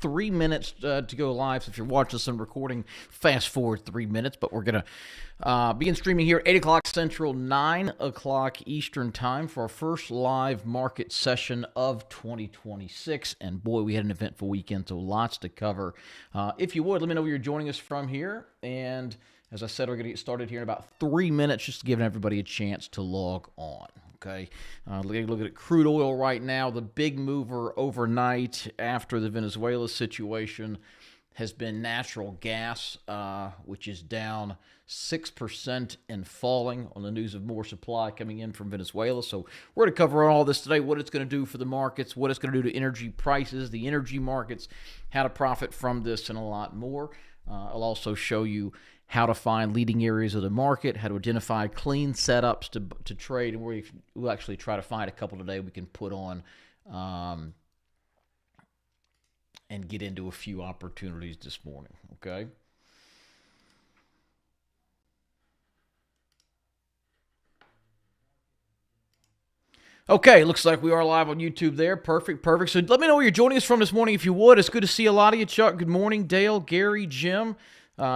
3 minutes to go live. So if you're watching this on recording, fast forward 3 minutes. But we're going to begin streaming here at 8 o'clock Central, 9 o'clock Eastern time for our first live market session of 2026. And boy, we had an eventful weekend, so lots to cover. If you would, let me know where you're joining us from here. And as I said, we're going to get started here in about 3 minutes, just to give everybody a chance to log on. Okay, look at crude oil right now. The big mover overnight after the Venezuela situation has been natural gas, which is down 6% and falling on the news of more supply coming in from Venezuela. So we're going to cover all this today, what it's going to do for the markets, what it's going to do to energy prices, the energy markets, how to profit from this, and a lot more. I'll also show you how to find leading areas of the market, how to identify clean setups to trade, and we'll actually try to find a couple today we can put on and get into a few opportunities this morning, okay? Okay, looks like we are live on YouTube there. Perfect. So let me know where you're joining us from this morning if you would. It's good to see a lot of you. Chuck, good morning. Dale, Gary, Jim,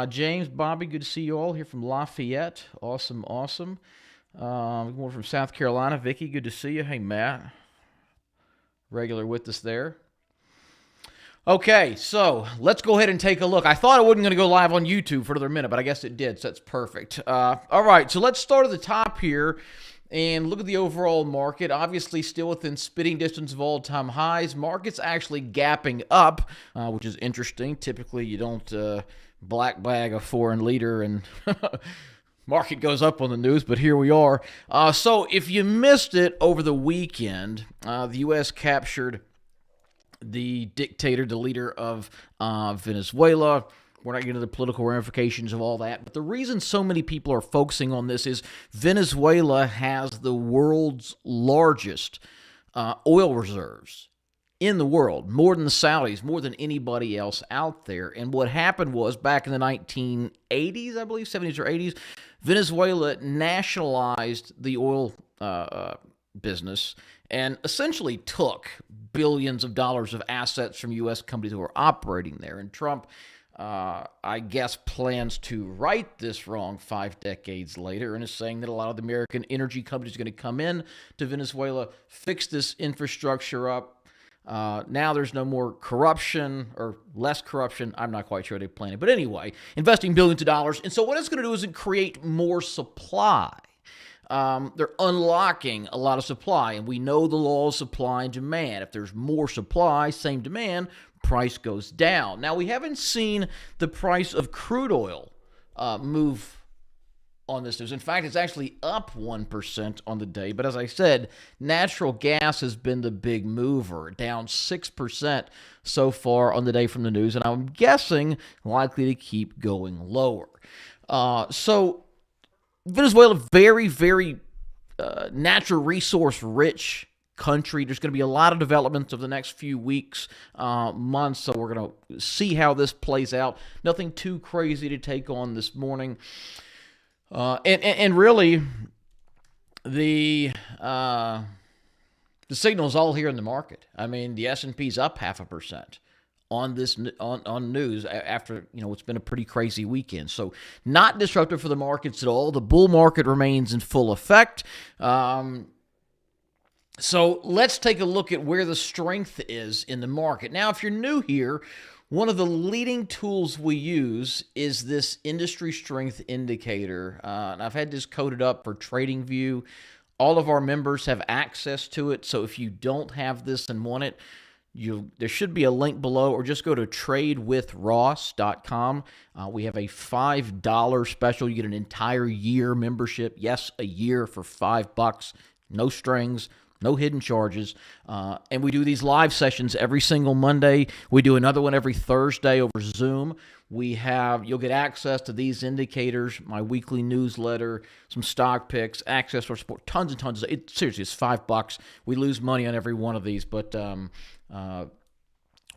James, Bobby, good to see you all here from Lafayette. Awesome. Good morning from South Carolina. Vicky, good to see you. Hey, Matt, regular with us there. Okay, so let's go ahead and take a look. I thought I wasn't going to go live on YouTube for another minute, but I guess it did, so that's perfect. All right, so let's start at the top here and look at the overall market. Obviously, still within spitting distance of all-time highs. Market's actually gapping up, which is interesting. Typically, you don't black bag a foreign leader and market goes up on the news, but here we are. So if you missed it over the weekend, the U.S. captured the dictator, the leader of Venezuela. We're not getting into the political ramifications of all that, but the reason so many people are focusing on this is Venezuela has the world's largest oil reserves in the world, more than the Saudis, more than anybody else out there. And what happened was back in the 1980s, I believe, 70s or 80s, Venezuela nationalized the oil business and essentially took billions of dollars of assets from U.S. companies who were operating there. And Trump, I guess, plans to right this wrong 5 decades later and is saying that a lot of the American energy companies are going to come in to Venezuela, fix this infrastructure up. Now there's no more corruption or less corruption. I'm not quite sure they plan it. But anyway, investing billions of dollars. And so what it's going to do is create more supply. They're unlocking a lot of supply, and we know the law of supply and demand. If there's more supply, same demand, price goes down. Now, we haven't seen the price of crude oil move on this news. In fact, it's actually up 1% on the day. But as I said, natural gas has been the big mover, down 6% so far on the day from the news, and I'm guessing likely to keep going lower. So Venezuela, very, very natural resource rich country. There's going to be a lot of developments over the next few weeks, months, so we're going to see how this plays out. Nothing too crazy to take on this morning. And really, the signal is all here in the market. I mean, the S&P's up 0.5% on this on news after it's been a pretty crazy weekend. So not disruptive for the markets at all. The bull market remains in full effect. So let's take a look at where the strength is in the market. Now, if you're new here, one of the leading tools we use is this industry strength indicator. And I've had this coded up for TradingView. All of our members have access to it. So if you don't have this and want it, there should be a link below, or just go to tradewithross.com. We have a $5 special. You get an entire year membership. Yes, a year for $5. No strings, no hidden charges. And we do these live sessions every single Monday. We do another one every Thursday over Zoom. You'll get access to these indicators, my weekly newsletter, some stock picks, access to our support, tons and tons. Seriously, it's $5. We lose money on every one of these, but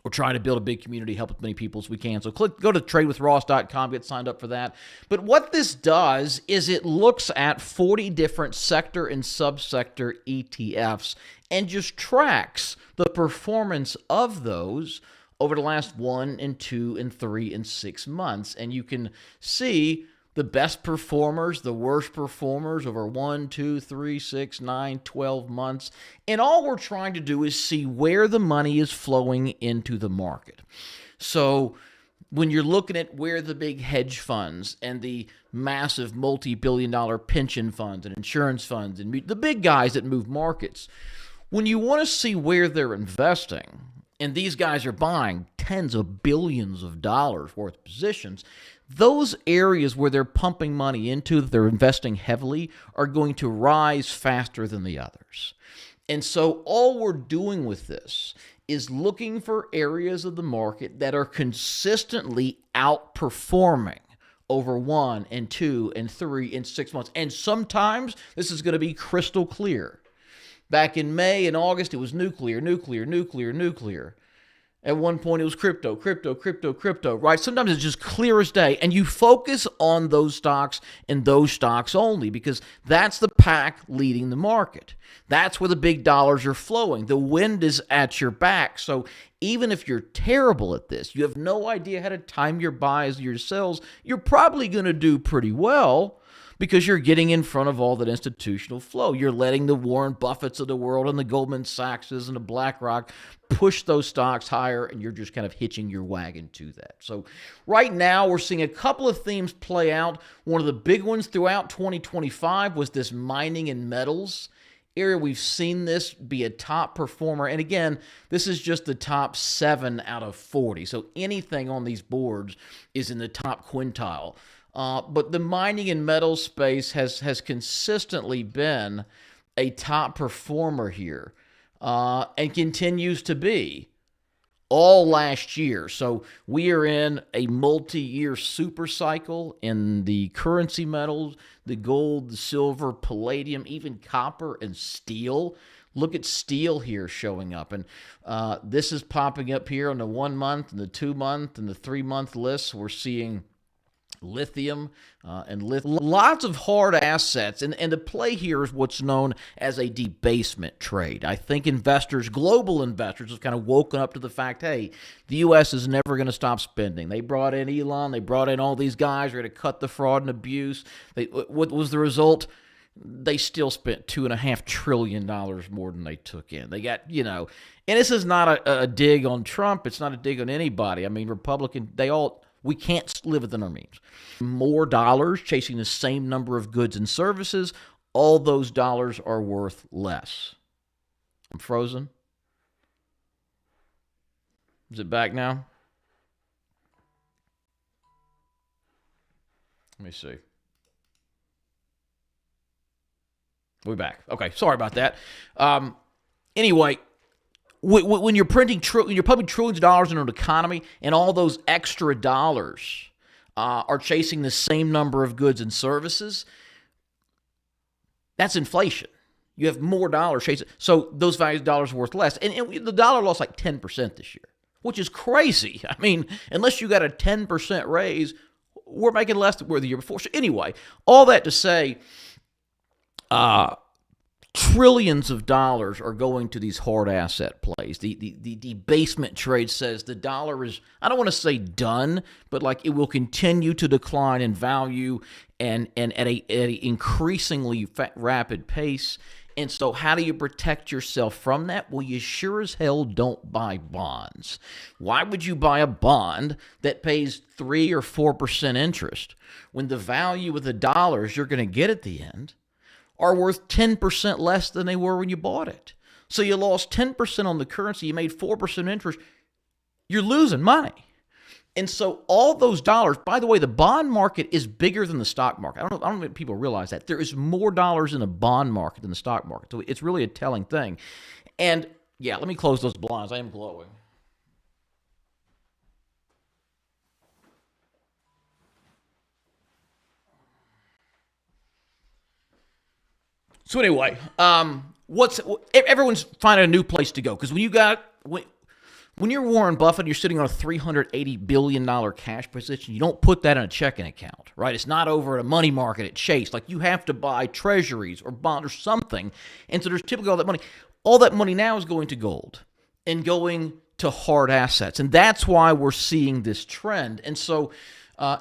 we're trying to build a big community, help as many people as we can. So go to tradewithross.com, get signed up for that. But what this does is it looks at 40 different sector and subsector ETFs and just tracks the performance of those over the last 1 and 2 and 3 and 6 months. And you can see the best performers, the worst performers over 1, 2, 3, 6, 9, 12 months. And all we're trying to do is see where the money is flowing into the market. So when you're looking at where the big hedge funds and the massive multi-billion-dollar pension funds and insurance funds and the big guys that move markets, when you want to see where they're investing, and these guys are buying tens of billions of dollars worth of positions, those areas where they're pumping money into, that they're investing heavily, are going to rise faster than the others. And so all we're doing with this is looking for areas of the market that are consistently outperforming over 1 and 2 and 3 and 6 months. And sometimes this is going to be crystal clear. Back in May and August, it was nuclear. At one point, it was crypto, right? Sometimes it's just clear as day, and you focus on those stocks and those stocks only, because that's the pack leading the market. That's where the big dollars are flowing. The wind is at your back. So even if you're terrible at this, you have no idea how to time your buys and your sells, you're probably going to do pretty well, because you're getting in front of all that institutional flow. You're letting the Warren Buffetts of the world and the Goldman Sachses and the BlackRock push those stocks higher, and you're just kind of hitching your wagon to that. So right now, we're seeing a couple of themes play out. One of the big ones throughout 2025 was this mining and metals area. We've seen this be a top performer. And again, this is just the top 7 out of 40. So anything on these boards is in the top quintile. But the mining and metals space has consistently been a top performer here, and continues to be all last year. So we are in a multi-year super cycle in the currency metals, the gold, the silver, palladium, even copper and steel. Look at steel here showing up. And this is popping up here on the 1 month and the 2 month and the 3 month lists. We're seeing lithium and lots of hard assets. And the play here is what's known as a debasement trade. I think investors, global investors, have kind of woken up to the fact, hey, the U.S. is never going to stop spending. They brought in Elon. They brought in all these guys. They're going to cut the fraud and abuse. What was the result? They still spent $2.5 trillion more than they took in. They got, and this is not a dig on Trump. It's not a dig on anybody. I mean, Republican, we can't live within our means. More dollars chasing the same number of goods and services, all those dollars are worth less. I'm frozen. Is it back now? Let me see. We're back. Okay, sorry about that. Anyway, when you're you're pumping trillions of dollars into an economy, and all those extra dollars are chasing the same number of goods and services, that's inflation. You have more dollars chasing, so those values of dollars are worth less. And the dollar lost like 10% this year, which is crazy. I mean, unless you got a 10% raise, we're making less than we were the year before. So anyway, all that to say, trillions of dollars are going to these hard asset plays. The debasement trade says the dollar is, I don't want to say done, but like it will continue to decline in value and at a increasingly rapid pace. And so how do you protect yourself from that? Well, you sure as hell don't buy bonds. Why would you buy a bond that pays 3 or 4% interest when the value of the dollars you're going to get at the end are worth 10% less than they were when you bought it? So you lost 10% on the currency, you made 4% interest, you're losing money. And so all those dollars, by the way, the bond market is bigger than the stock market. I don't think people realize that. There is more dollars in the bond market than the stock market. So it's really a telling thing. And yeah, let me close those blinds. I am glowing. So anyway, everyone's finding a new place to go, because when you're Warren Buffett and you're sitting on a $380 billion cash position, you don't put that in a checking account, right? It's not over at a money market at Chase. Like, you have to buy treasuries or bonds or something. And so there's typically all that money. All that money now is going to gold and going to hard assets. And that's why we're seeing this trend. And so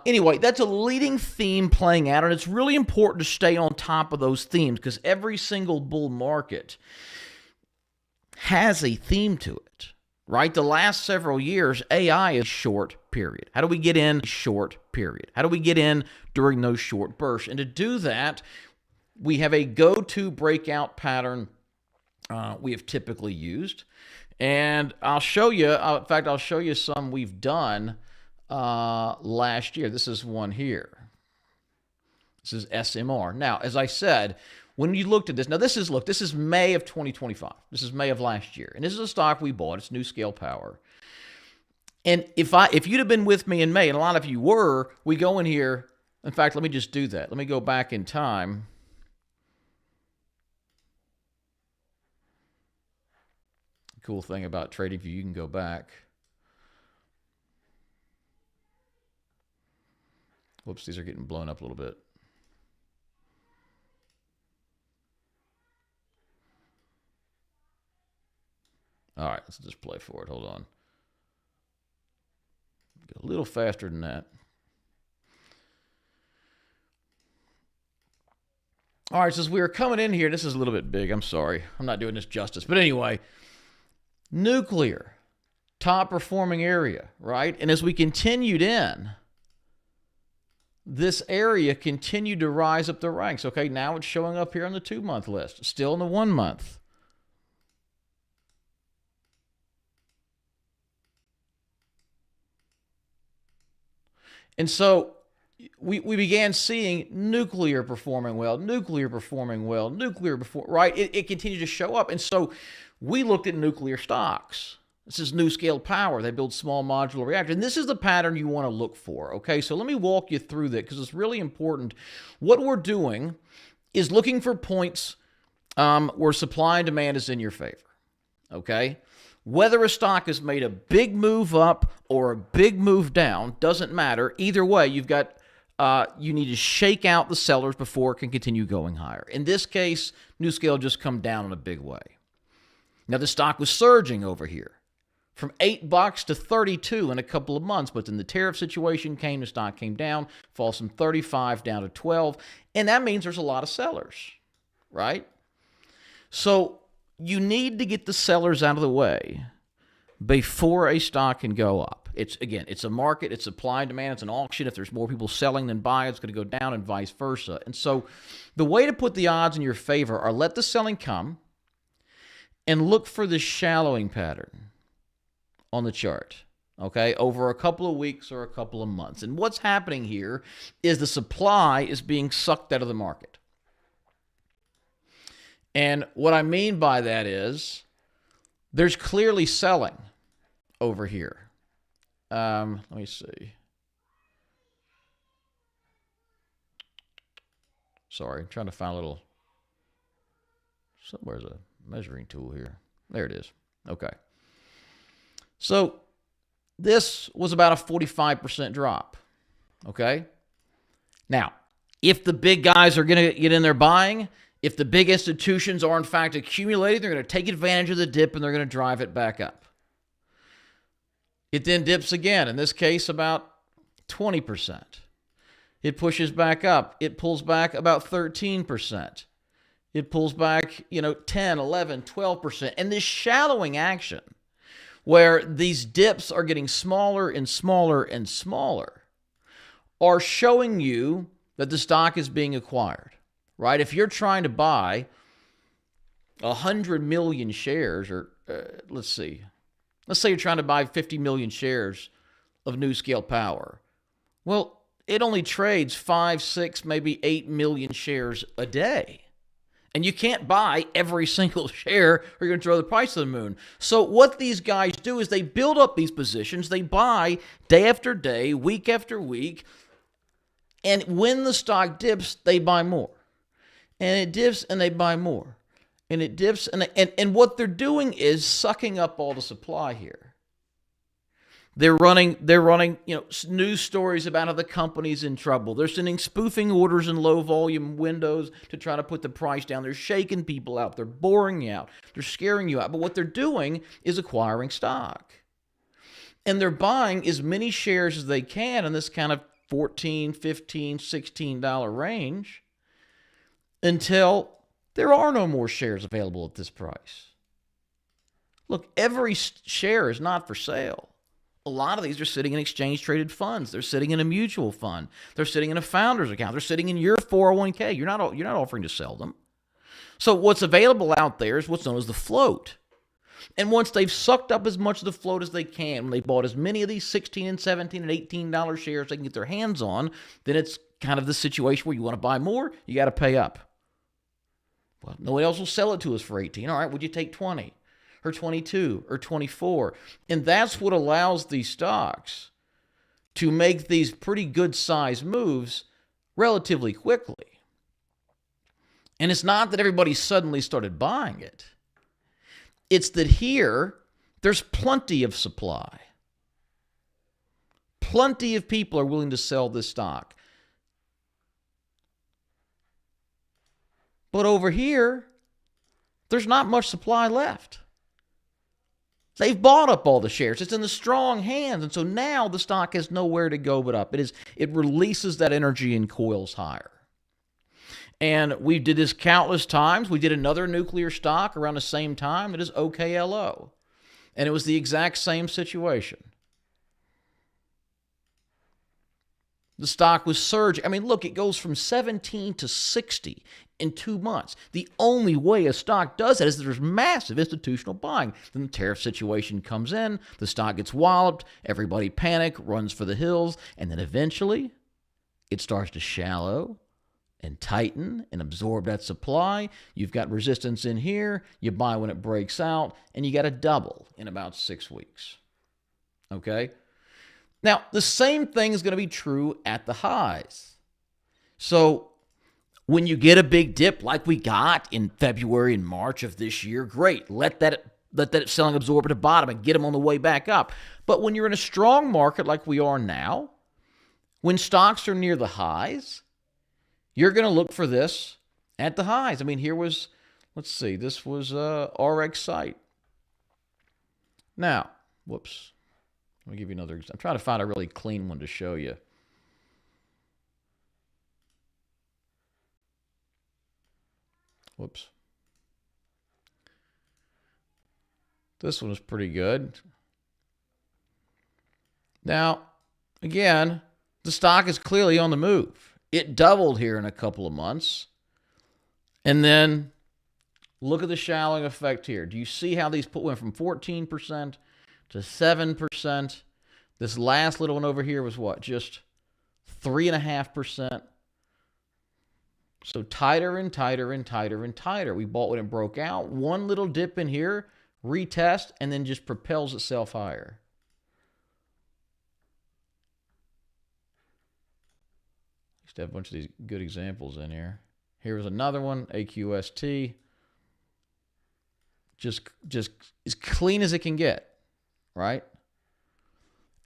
anyway, that's a leading theme playing out, and it's really important to stay on top of those themes because every single bull market has a theme to it, right? The last several years, AI is short period. How do we get in short period? How do we get in during those short bursts? And to do that, we have a go-to breakout pattern we have typically used. And I'll show you, in fact, I'll show you some we've done last year. This is one here. This is SMR. Now, as I said, when you looked at this, now this is May of 2025. This is May of last year. And this is a stock we bought. It's NuScale Power. And if you'd have been with me in May, and a lot of you were, we go in here. In fact, let me just do that. Let me go back in time. Cool thing about TradingView, you can go back. Whoops, these are getting blown up a little bit. All right, let's just play for it. Hold on. Go a little faster than that. All right, so as we were coming in here, this is a little bit big. I'm sorry. I'm not doing this justice. But anyway, nuclear, top performing area, right? And as we continued in, this area continued to rise up the ranks. Okay, now it's showing up here on the 2-month list, still in the 1 month. And so we began seeing nuclear performing well, right? It continued to show up. And so we looked at nuclear stocks. This is NuScale Power. They build small modular reactors. And this is the pattern you want to look for, okay? So let me walk you through that because it's really important. What we're doing is looking for points where supply and demand is in your favor, okay? Whether a stock has made a big move up or a big move down, doesn't matter. Either way, you've got you need to shake out the sellers before it can continue going higher. In this case, NuScale just come down in a big way. Now, the stock was surging over here from $8 to 32 in a couple of months, but then the tariff situation came, the stock came down, falls from 35 down to 12, and that means there's a lot of sellers, right? So you need to get the sellers out of the way before a stock can go up. It's a market, it's supply and demand, it's an auction. If there's more people selling than buying, it's going to go down and vice versa. And so the way to put the odds in your favor are let the selling come and look for the shallowing pattern on the chart, okay, over a couple of weeks or a couple of months. And what's happening here is the supply is being sucked out of the market. And what I mean by that is there's clearly selling over here. Let me see. Sorry, I'm trying to find a little. Somewhere's a measuring tool here. There it is. Okay. So this was about a 45% drop. Okay. Now, if the big guys are going to get in there buying, if the big institutions are in fact accumulating, they're going to take advantage of the dip and they're going to drive it back up. It then dips again, in this case about 20%. It pushes back up. It pulls back about 13%. It pulls back, 10, 11, 12%. And this shallowing action, where these dips are getting smaller and smaller and smaller, are showing you that the stock is being acquired, right? If you're trying to buy 100 million shares, or let's say you're trying to buy 50 million shares of NuScale Power. Well, it only trades 5, 6, maybe 8 million shares a day. And you can't buy every single share or you're going to throw the price to the moon. So what these guys do is they build up these positions. They buy day after day, week after week. And when the stock dips, they buy more. And it dips and they buy more. And it dips, and what they're doing is sucking up all the supply here. They're running, news stories about how the company's in trouble. They're sending spoofing orders in low volume windows to try to put the price down. They're shaking people out. They're boring you out. They're scaring you out. But what they're doing is acquiring stock. And they're buying as many shares as they can in this kind of $14, $15, $16 range until there are no more shares available at this price. Look, every share is not for sale. A lot of these are sitting in exchange-traded funds. They're sitting in a mutual fund. They're sitting in a founder's account. They're sitting in your 401k. You're not offering to sell them. So what's available out there is what's known as the float. And once they've sucked up as much of the float as they can, when they bought as many of these $16 and $17 and $18 shares they can get their hands on, then it's kind of the situation where you want to buy more, you got to pay up. Well, nobody else will sell it to us for 18. All right, would you take 20 or 22 or 24? And that's what allows these stocks to make these pretty good size moves relatively quickly. And it's not that everybody suddenly started buying it. It's that here, there's plenty of supply. Plenty of people are willing to sell this stock. But over here, there's not much supply left. They've bought up all the shares. It's in the strong hands. And so now the stock has nowhere to go but up. It releases that energy and coils higher. And we did this countless times. We did another nuclear stock around the same time. It is OKLO. And it was the exact same situation. The stock was surging. I mean, look, it goes from 17 to 60 in 2 months. The only way a stock does that is that there's massive institutional buying. Then the tariff situation comes in, the stock gets walloped, everybody panic, runs for the hills, and then eventually it starts to shallow and tighten and absorb that supply. You've got resistance in here, you buy when it breaks out, and you got to double in about 6 weeks. Okay? Now, the same thing is going to be true at the highs. So when you get a big dip like we got in February and March of this year, great. Let that selling absorb at the bottom and get them on the way back up. But when you're in a strong market like we are now, when stocks are near the highs, you're going to look for this at the highs. I mean, here was, let's see, this was RX site. Now, whoops. Let me give you another example. I'm trying to find a really clean one to show you. Whoops. This one is pretty good. Now, again, the stock is clearly on the move. It doubled here in a couple of months. And then look at the shallowing effect here. Do you see how these went from 14% to 7%? This last little one over here was what? Just 3.5%. So tighter and tighter and tighter and tighter. We bought when it broke out. One little dip in here, retest, and then just propels itself higher. Used to have a bunch of these good examples in here. Here's another one, AQST. Just as clean as it can get, right?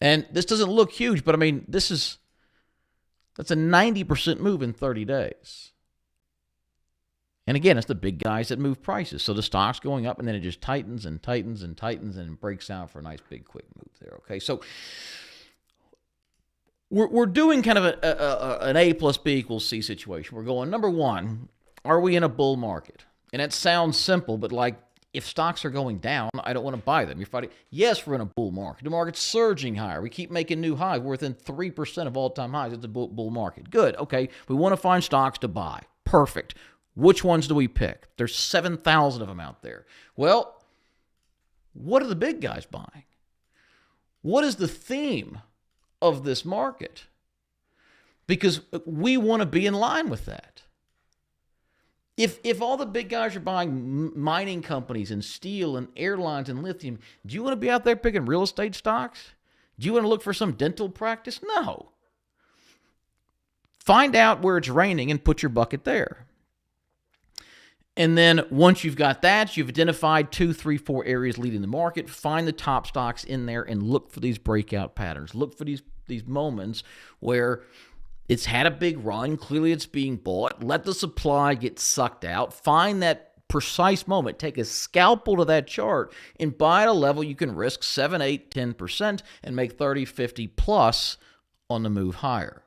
And this doesn't look huge, but I mean, that's a 90% move in 30 days. And again, it's the big guys that move prices. So the stock's going up, and then it just tightens and tightens and tightens and breaks out for a nice big quick move there. Okay, so we're doing kind of an A plus B equals C situation. We're going, number one, are we in a bull market? And it sounds simple, but like, if stocks are going down, I don't want to buy them. You're fighting. Yes, we're in a bull market. The market's surging higher. We keep making new highs. We're within 3% of all-time highs. It's a bull market. Good. Okay. We want to find stocks to buy. Perfect. Which ones do we pick? There's 7,000 of them out there. Well, what are the big guys buying? What is the theme of this market? Because we want to be in line with that. If all the big guys are buying mining companies and steel and airlines and lithium, do you want to be out there picking real estate stocks? Do you want to look for some dental practice? No. Find out where it's raining and put your bucket there. And then once you've got that, you've identified 2, 3, 4 areas leading the market, find the top stocks in there and look for these breakout patterns. Look for these moments where it's had a big run. Clearly, it's being bought. Let the supply get sucked out. Find that precise moment, take a scalpel to that chart and buy at a level you can risk 7, 8, 10% and make 30, 50 plus on the move higher.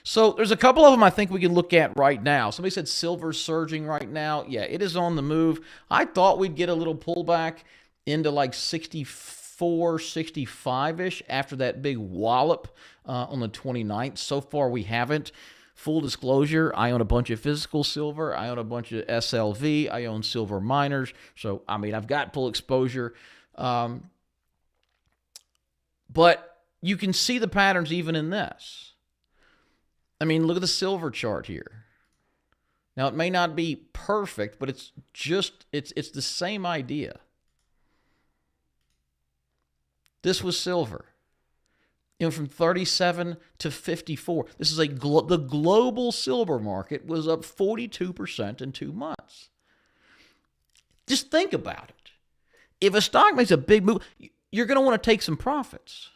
So there's a couple of them I think we can look at right now. Somebody said silver's surging right now. Yeah, it is on the move. I thought we'd get a little pullback into like 64, 65-ish after that big wallop on the 29th. So far, we haven't. Full disclosure, I own a bunch of physical silver. I own a bunch of SLV. I own silver miners. So, I mean, I've got full exposure. But you can see the patterns even in this. I mean, look at the silver chart here. Now, it may not be perfect, but it's the same idea. This was silver. It went from 37 to 54. This is the global silver market was up 42% in 2 months. Just think about it. If a stock makes a big move, you're going to want to take some profits.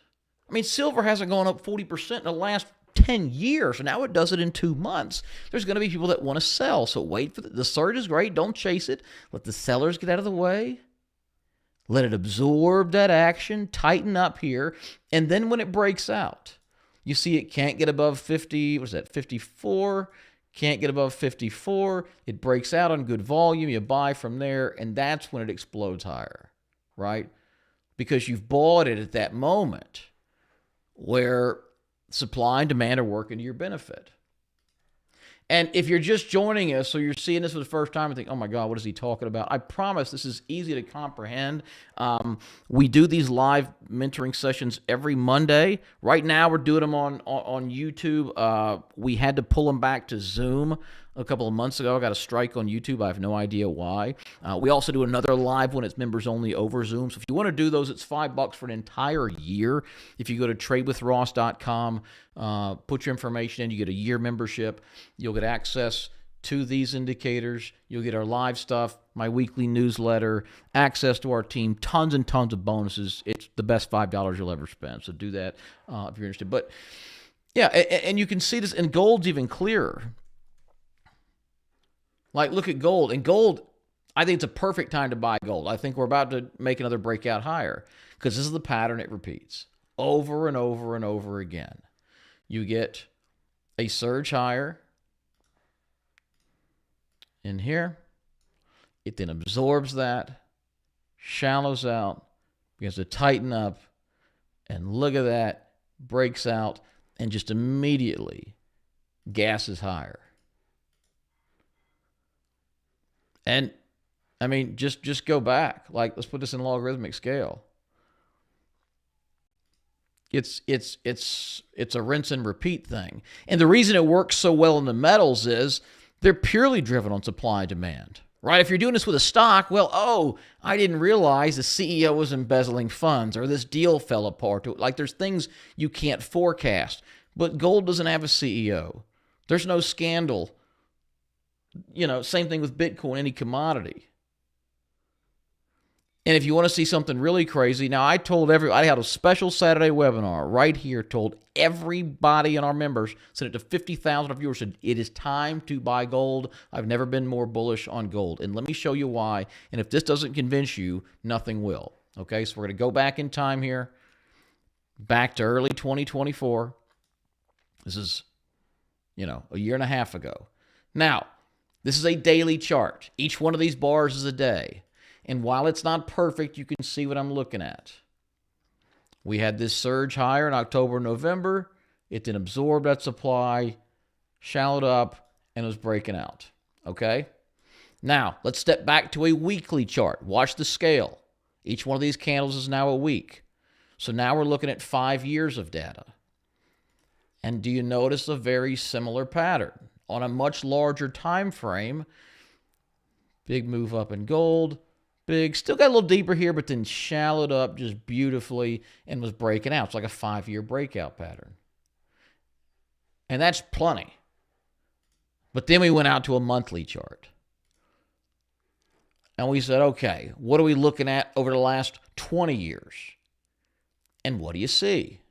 I mean, silver hasn't gone up 40% in the last 10 years, and now it does it in 2 months. There's going to be people that want to sell, so wait for the surge is great. Don't chase it. Let the sellers get out of the way. Let it absorb that action, tighten up here, and then when it breaks out, you see it can't get above 50, what is that, 54, can't get above 54, it breaks out on good volume, you buy from there, and that's when it explodes higher, right? Because you've bought it at that moment where supply and demand are working to your benefit. And if you're just joining us, so you're seeing this for the first time and think, oh my God, what is he talking about? I promise this is easy to comprehend. We do these live mentoring sessions every Monday. Right now, we're doing them on YouTube. We had to pull them back to Zoom a couple of months ago. I got a strike on YouTube. I have no idea why. We also do another live one. It's members only over Zoom. So if you want to do those, it's $5 for an entire year. If you go to tradewithross.com, put your information in, you get a year membership. You'll get access to these indicators. You'll get our live stuff, my weekly newsletter, access to our team, tons and tons of bonuses. It's the best $5 you'll ever spend. So do that if you're interested. But yeah, and you can see this, and gold's even clearer. Like, look at gold. And gold, I think it's a perfect time to buy gold. I think we're about to make another breakout higher because this is the pattern it repeats over and over and over again. You get a surge higher in here. It then absorbs that, shallows out, begins to tighten up, and look at that, breaks out, and just immediately gasses higher. And I mean, just go back. Like, let's put this in logarithmic scale. It's a rinse and repeat thing. And the reason it works so well in the metals is they're purely driven on supply and demand, right? If you're doing this with a stock, well, oh, I didn't realize the CEO was embezzling funds or this deal fell apart. Like, there's things you can't forecast. But gold doesn't have a CEO. There's no scandal. You know, same thing with Bitcoin, any commodity. And if you want to see something really crazy, now I had a special Saturday webinar right here, told everybody in our members, sent it to 50,000 of viewers, said it is time to buy gold. I've never been more bullish on gold. And let me show you why. And if this doesn't convince you, nothing will. Okay, so we're going to go back in time here, back to early 2024. This is, a year and a half ago. Now, this is a daily chart. Each one of these bars is a day. And while it's not perfect, you can see what I'm looking at. We had this surge higher in October, November. It then absorbed that supply, shallowed up, and was breaking out. Okay? Now, let's step back to a weekly chart. Watch the scale. Each one of these candles is now a week. So now we're looking at 5 years of data. And do you notice a very similar pattern? On a much larger time frame, big move up in gold, still got a little deeper here, but then shallowed up just beautifully and was breaking out. It's like a 5-year breakout pattern. And that's plenty. But then we went out to a monthly chart. And we said, okay, what are we looking at over the last 20 years? And what do you see?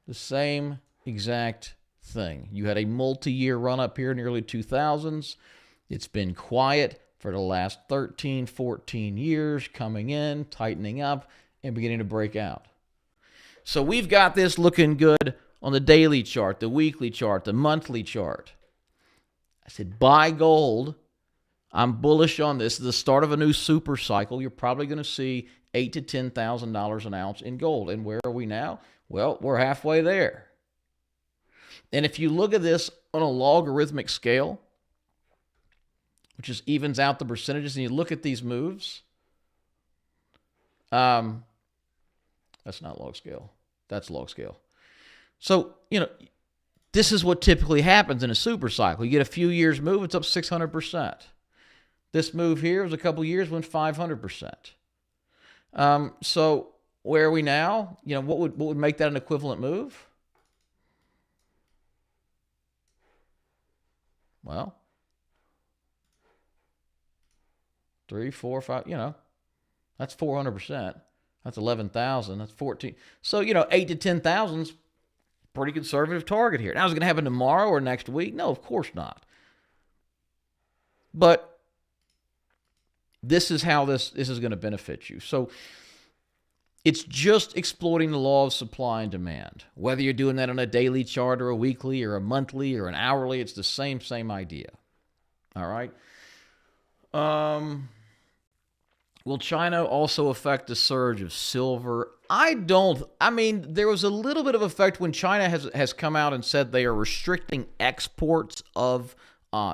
The same exact thing. You had a multi-year run up here in the early 2000s. It's been quiet for the last 13, 14 years, coming in, tightening up, and beginning to break out. So we've got this looking good on the daily chart, the weekly chart, the monthly chart. I said, buy gold. I'm bullish on this. This is the start of a new super cycle. You're probably going to see $8,000 to $10,000 an ounce in gold. And where are we now? Well, we're halfway there. And if you look at this on a logarithmic scale, which just evens out the percentages, and you look at these moves, that's not log scale. That's log scale. So, this is what typically happens in a super cycle. You get a few years move, it's up 600%. This move here was a couple years, went 500%. So where are we now? What would make that an equivalent move? Well, 3, 4, 5, that's 400%. That's 11,000. That's 14. So, 8 to 10,000 is pretty conservative target here. Now, is it going to happen tomorrow or next week? No, of course not. But this is how this is going to benefit you. So it's just exploiting the law of supply and demand. Whether you're doing that on a daily chart or a weekly or a monthly or an hourly, it's the same idea. All right. Will China also affect the surge of silver? There was a little bit of effect when China has come out and said they are restricting exports of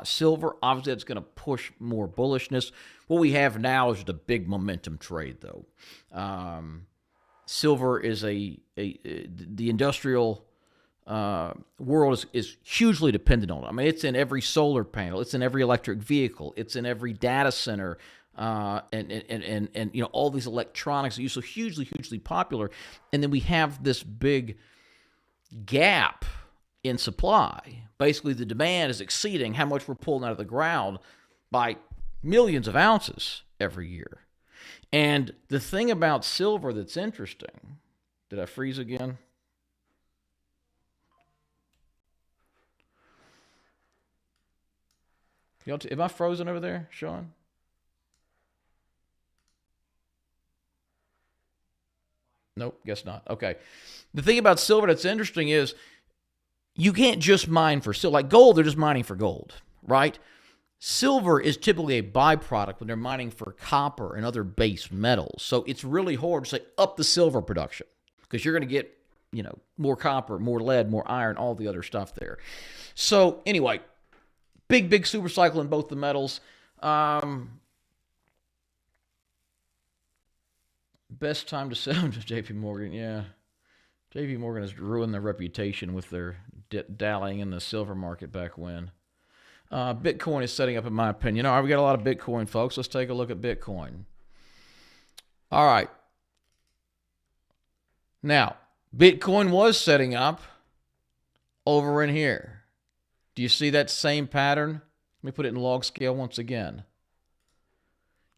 silver. Obviously, that's going to push more bullishness. What we have now is the big momentum trade, though. Silver is the industrial world is hugely dependent on it. I mean, it's in every solar panel, it's in every electric vehicle, it's in every data center, and all these electronics are so hugely popular. And then we have this big gap in supply. Basically, the demand is exceeding how much we're pulling out of the ground by millions of ounces every year. And the thing about silver that's interesting, did I freeze again? Am I frozen over there, Sean? Nope, guess not. Okay. The thing about silver that's interesting is you can't just mine for silver. Like gold, they're just mining for gold, right? Silver is typically a byproduct when they're mining for copper and other base metals. So it's really hard to say up the silver production because you're going to get, more copper, more lead, more iron, all the other stuff there. So anyway, big super cycle in both the metals. Best time to sell to JP Morgan. Yeah. JP Morgan has ruined their reputation with their dallying in the silver market back when. Bitcoin is setting up, in my opinion. All right, we got a lot of Bitcoin, folks. Let's take a look at Bitcoin. All right. Now, Bitcoin was setting up over in here. Do you see that same pattern? Let me put it in log scale once again.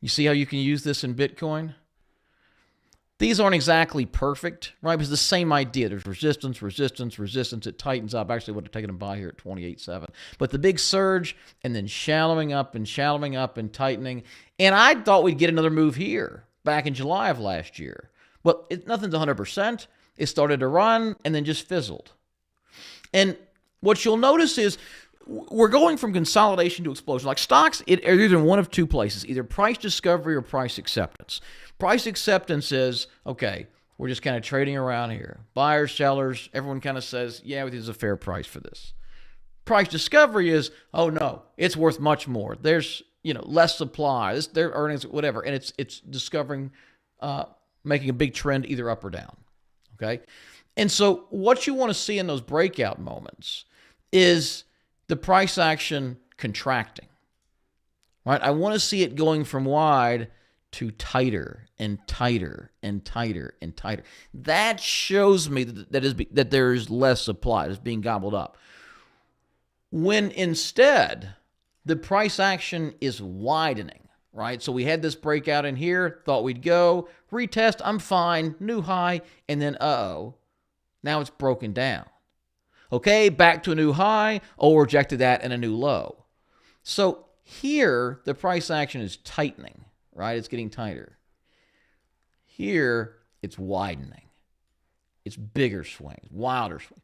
You see how you can use this in Bitcoin? These aren't exactly perfect, right? Because the same idea. There's resistance. It tightens up. Actually, what they're taking to buy here at 28.7. But the big surge and then shallowing up and tightening. And I thought we'd get another move here back in July of last year. But nothing's 100%. It started to run and then just fizzled. And what you'll notice is we're going from consolidation to explosion. Like stocks, are either in one of two places, either price discovery or price acceptance. Price acceptance is, okay, we're just kind of trading around here. Buyers, sellers, everyone kind of says, yeah, there's a fair price for this. Price discovery is, oh no, it's worth much more. There's, less supply. Their earnings, whatever. And it's discovering, making a big trend either up or down. Okay. And so what you want to see in those breakout moments is the price action contracting, right? I want to see it going from wide to tighter and tighter and tighter and tighter. That shows me that there is less supply that's being gobbled up. When instead, the price action is widening, right? So we had this breakout in here, thought we'd go, retest, I'm fine, new high, and then now it's broken down. Okay, back to a new high, rejected that and a new low. So here, the price action is tightening, right? It's getting tighter. Here, it's widening. It's bigger swings, wilder swings.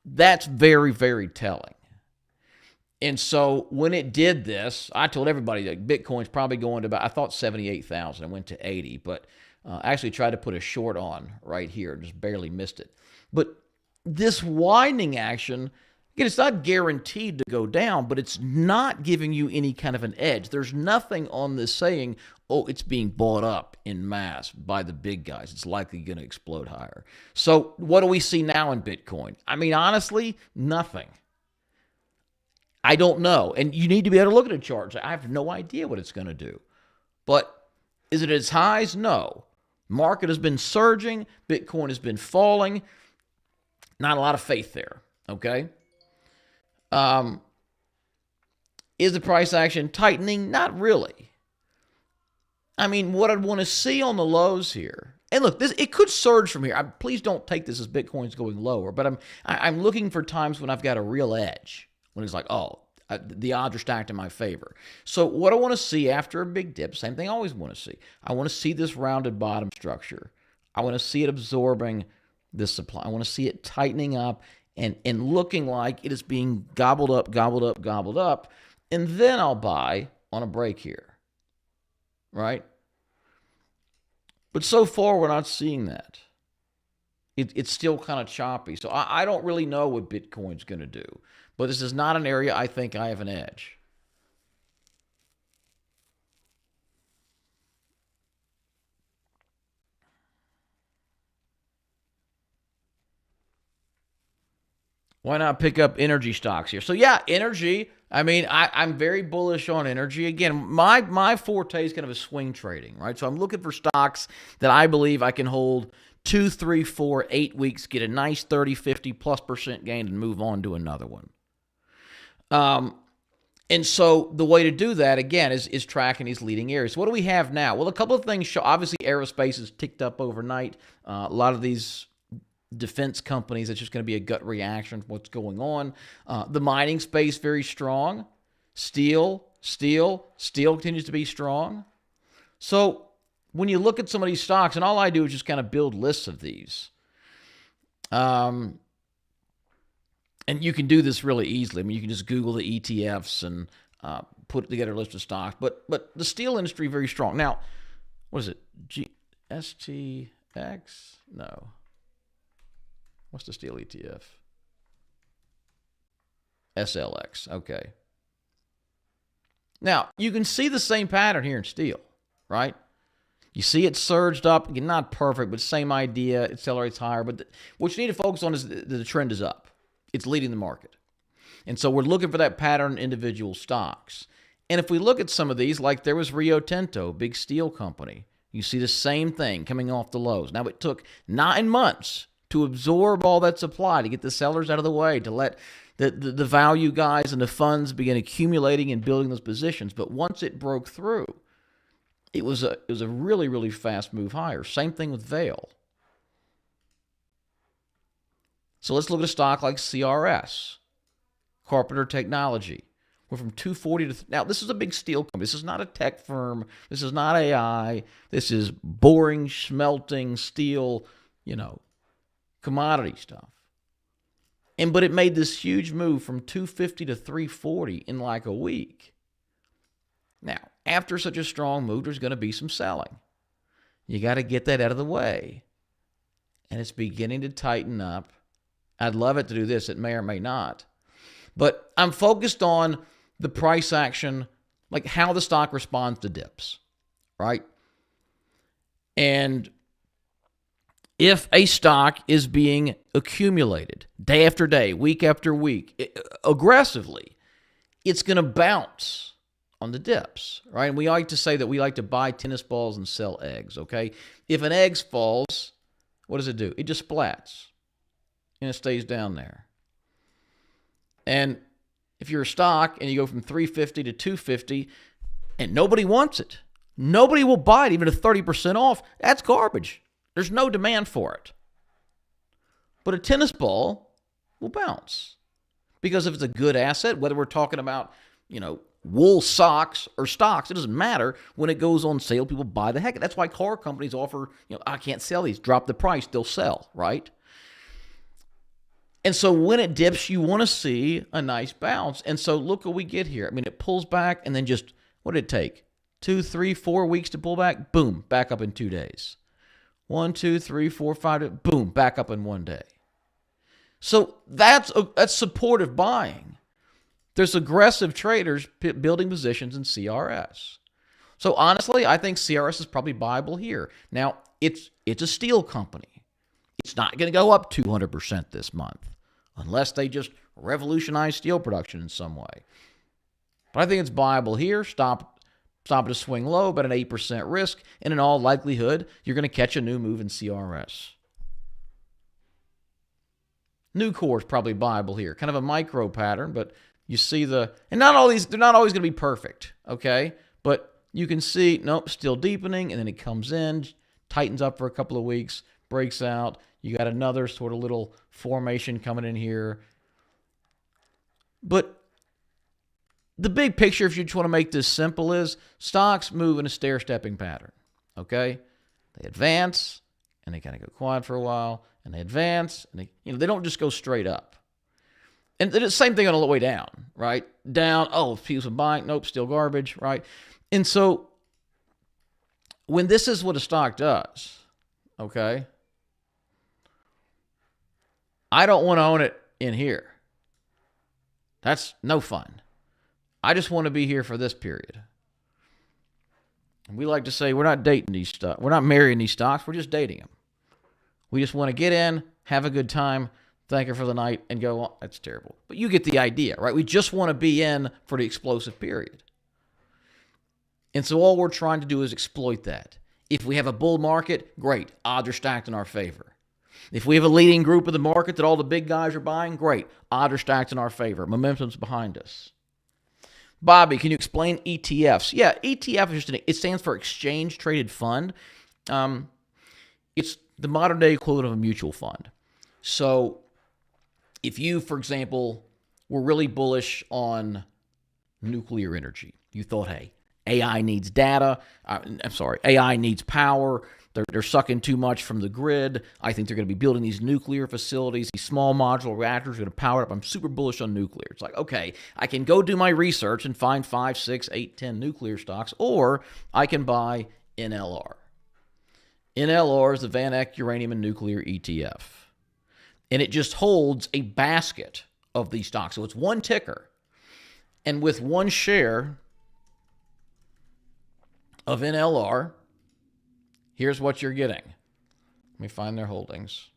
That's very, very telling. And so when it did this, I told everybody that Bitcoin's probably going to about, I thought 78,000. It went to 80, but I actually tried to put a short on right here, just barely missed it. But this widening action, again, it's not guaranteed to go down, but it's not giving you any kind of an edge. There's nothing on this saying, oh, it's being bought up in mass by the big guys. It's likely going to explode higher. So what do we see now in Bitcoin? I mean, honestly, nothing. I don't know. And you need to be able to look at a chart. I have no idea what it's going to do. But is it at its highs? No. Market has been surging. Bitcoin has been falling. Not a lot of faith there, okay? Is the price action tightening? Not really. I mean, what I'd want to see on the lows here, and look, it could surge from here. Please don't take this as Bitcoin's going lower, but I'm looking for times when I've got a real edge, when it's like, oh, the odds are stacked in my favor. So what I want to see after a big dip, same thing I always want to see. I want to see this rounded bottom structure. I want to see it absorbing this supply. I want to see it tightening up and looking like it is being gobbled up, gobbled up, gobbled up. And then I'll buy on a break here, right? But so far, we're not seeing that. It's still kind of choppy. So I don't really know what Bitcoin's going to do. But this is not an area I think I have an edge. Why not pick up energy stocks here? So yeah, energy. I mean, I'm very bullish on energy. Again, my forte is kind of a swing trading, right? So I'm looking for stocks that I believe I can hold 2, 3, 4, 8 weeks, get a nice 30, 50+% gain, and move on to another one. And so the way to do that, again, is tracking these leading areas. What do we have now? Well, a couple of things show. Obviously, aerospace has ticked up overnight. A lot of these defense companies, it's just going to be a gut reaction to what's going on. The mining space, very strong. Steel continues to be strong. So when you look at some of these stocks, and all I do is just kind of build lists of these. And you can do this really easily. I mean, you can just Google the ETFs and put together a list of stocks. But the steel industry, very strong. Now, what is it? STX? No. What's the steel ETF? SLX. Okay. Now, you can see the same pattern here in steel, right? You see it surged up. Again, not perfect, but same idea. It accelerates higher. But what you need to focus on is the trend is up. It's leading the market. And so we're looking for that pattern in individual stocks. And if we look at some of these, like there was Rio Tinto, big steel company, you see the same thing coming off the lows. Now, it took 9 months to absorb all that supply, to get the sellers out of the way, to let the value guys and the funds begin accumulating and building those positions. But once it broke through, it was a really, really fast move higher. Same thing with Vail. So let's look at a stock like CRS, Carpenter Technology. We're from 240 to... Now, this is a big steel company. This is not a tech firm. This is not AI. This is boring, smelting steel, commodity stuff. But it made this huge move from 250 to 340 in like a week. Now, after such a strong move, there's going to be some selling. You got to get that out of the way. And it's beginning to tighten up. I'd love it to do this. It may or may not. But I'm focused on the price action, like how the stock responds to dips, right? And if a stock is being accumulated day after day, week after week, aggressively, it's going to bounce on the dips, right? And we like to say that we like to buy tennis balls and sell eggs, okay? If an egg falls, what does it do? It just splats. And it stays down there. And if you're a stock and you go from 350 to 250 and nobody wants it, nobody will buy it even at 30% off, that's garbage. There's no demand for it. But a tennis ball will bounce. Because if it's a good asset, whether we're talking about, wool socks or stocks. It doesn't matter. When it goes on sale, people buy the heck. That's why car companies offer, I can't sell these. Drop the price, they'll sell, right? And so when it dips, you want to see a nice bounce. And so look what we get here. I mean, it pulls back and then just, what did it take? 2, 3, 4 weeks to pull back? Boom, back up in 2 days. 1, 2, 3, 4, 5, boom, back up in 1 day. So that's supportive buying. There's aggressive traders building positions in CRS. So honestly, I think CRS is probably buyable here. Now, it's a steel company. It's not going to go up 200% this month unless they just revolutionize steel production in some way. But I think it's buyable here. Stop at a swing low, but an 8% risk. And in all likelihood, you're going to catch a new move in CRS. Nucor is probably buyable here. Kind of a micro pattern, but you see and not all these, they're not always going to be perfect, okay? But you can see, nope, still deepening, and then it comes in, tightens up for a couple of weeks, breaks out. You got another sort of little formation coming in here. But the big picture, if you just want to make this simple, is stocks move in a stair-stepping pattern, okay? They advance, and they kind of go quiet for a while, and they advance, and they don't just go straight up. And the same thing on the way down, right? Down, people are buying, nope, still garbage, right? And so when this is what a stock does, okay, I don't want to own it in here. That's no fun. I just want to be here for this period. And we like to say we're not dating these stocks. We're not marrying these stocks. We're just dating them. We just want to get in, have a good time, thank her for the night, and go, oh, that's terrible. But you get the idea, right? We just want to be in for the explosive period. And so all we're trying to do is exploit that. If we have a bull market, great. Odds are stacked in our favor. If we have a leading group of the market that all the big guys are buying, great. Odds are stacked in our favor. Momentum's behind us. Bobby, can you explain ETFs? Yeah, ETF is just it stands for Exchange Traded Fund. It's the modern day equivalent of a mutual fund. So if you, for example, were really bullish on nuclear energy, you thought, hey, AI needs data. AI needs power. They're sucking too much from the grid. I think they're going to be building these nuclear facilities, these small modular reactors are going to power it up. I'm super bullish on nuclear. It's like, okay, I can go do my research and find 5, 6, 8, 10 nuclear stocks, or I can buy NLR. NLR is the Van Eck Uranium and Nuclear ETF. And it just holds a basket of these stocks. So it's one ticker. And with one share of NLR, here's what you're getting. Let me find their holdings.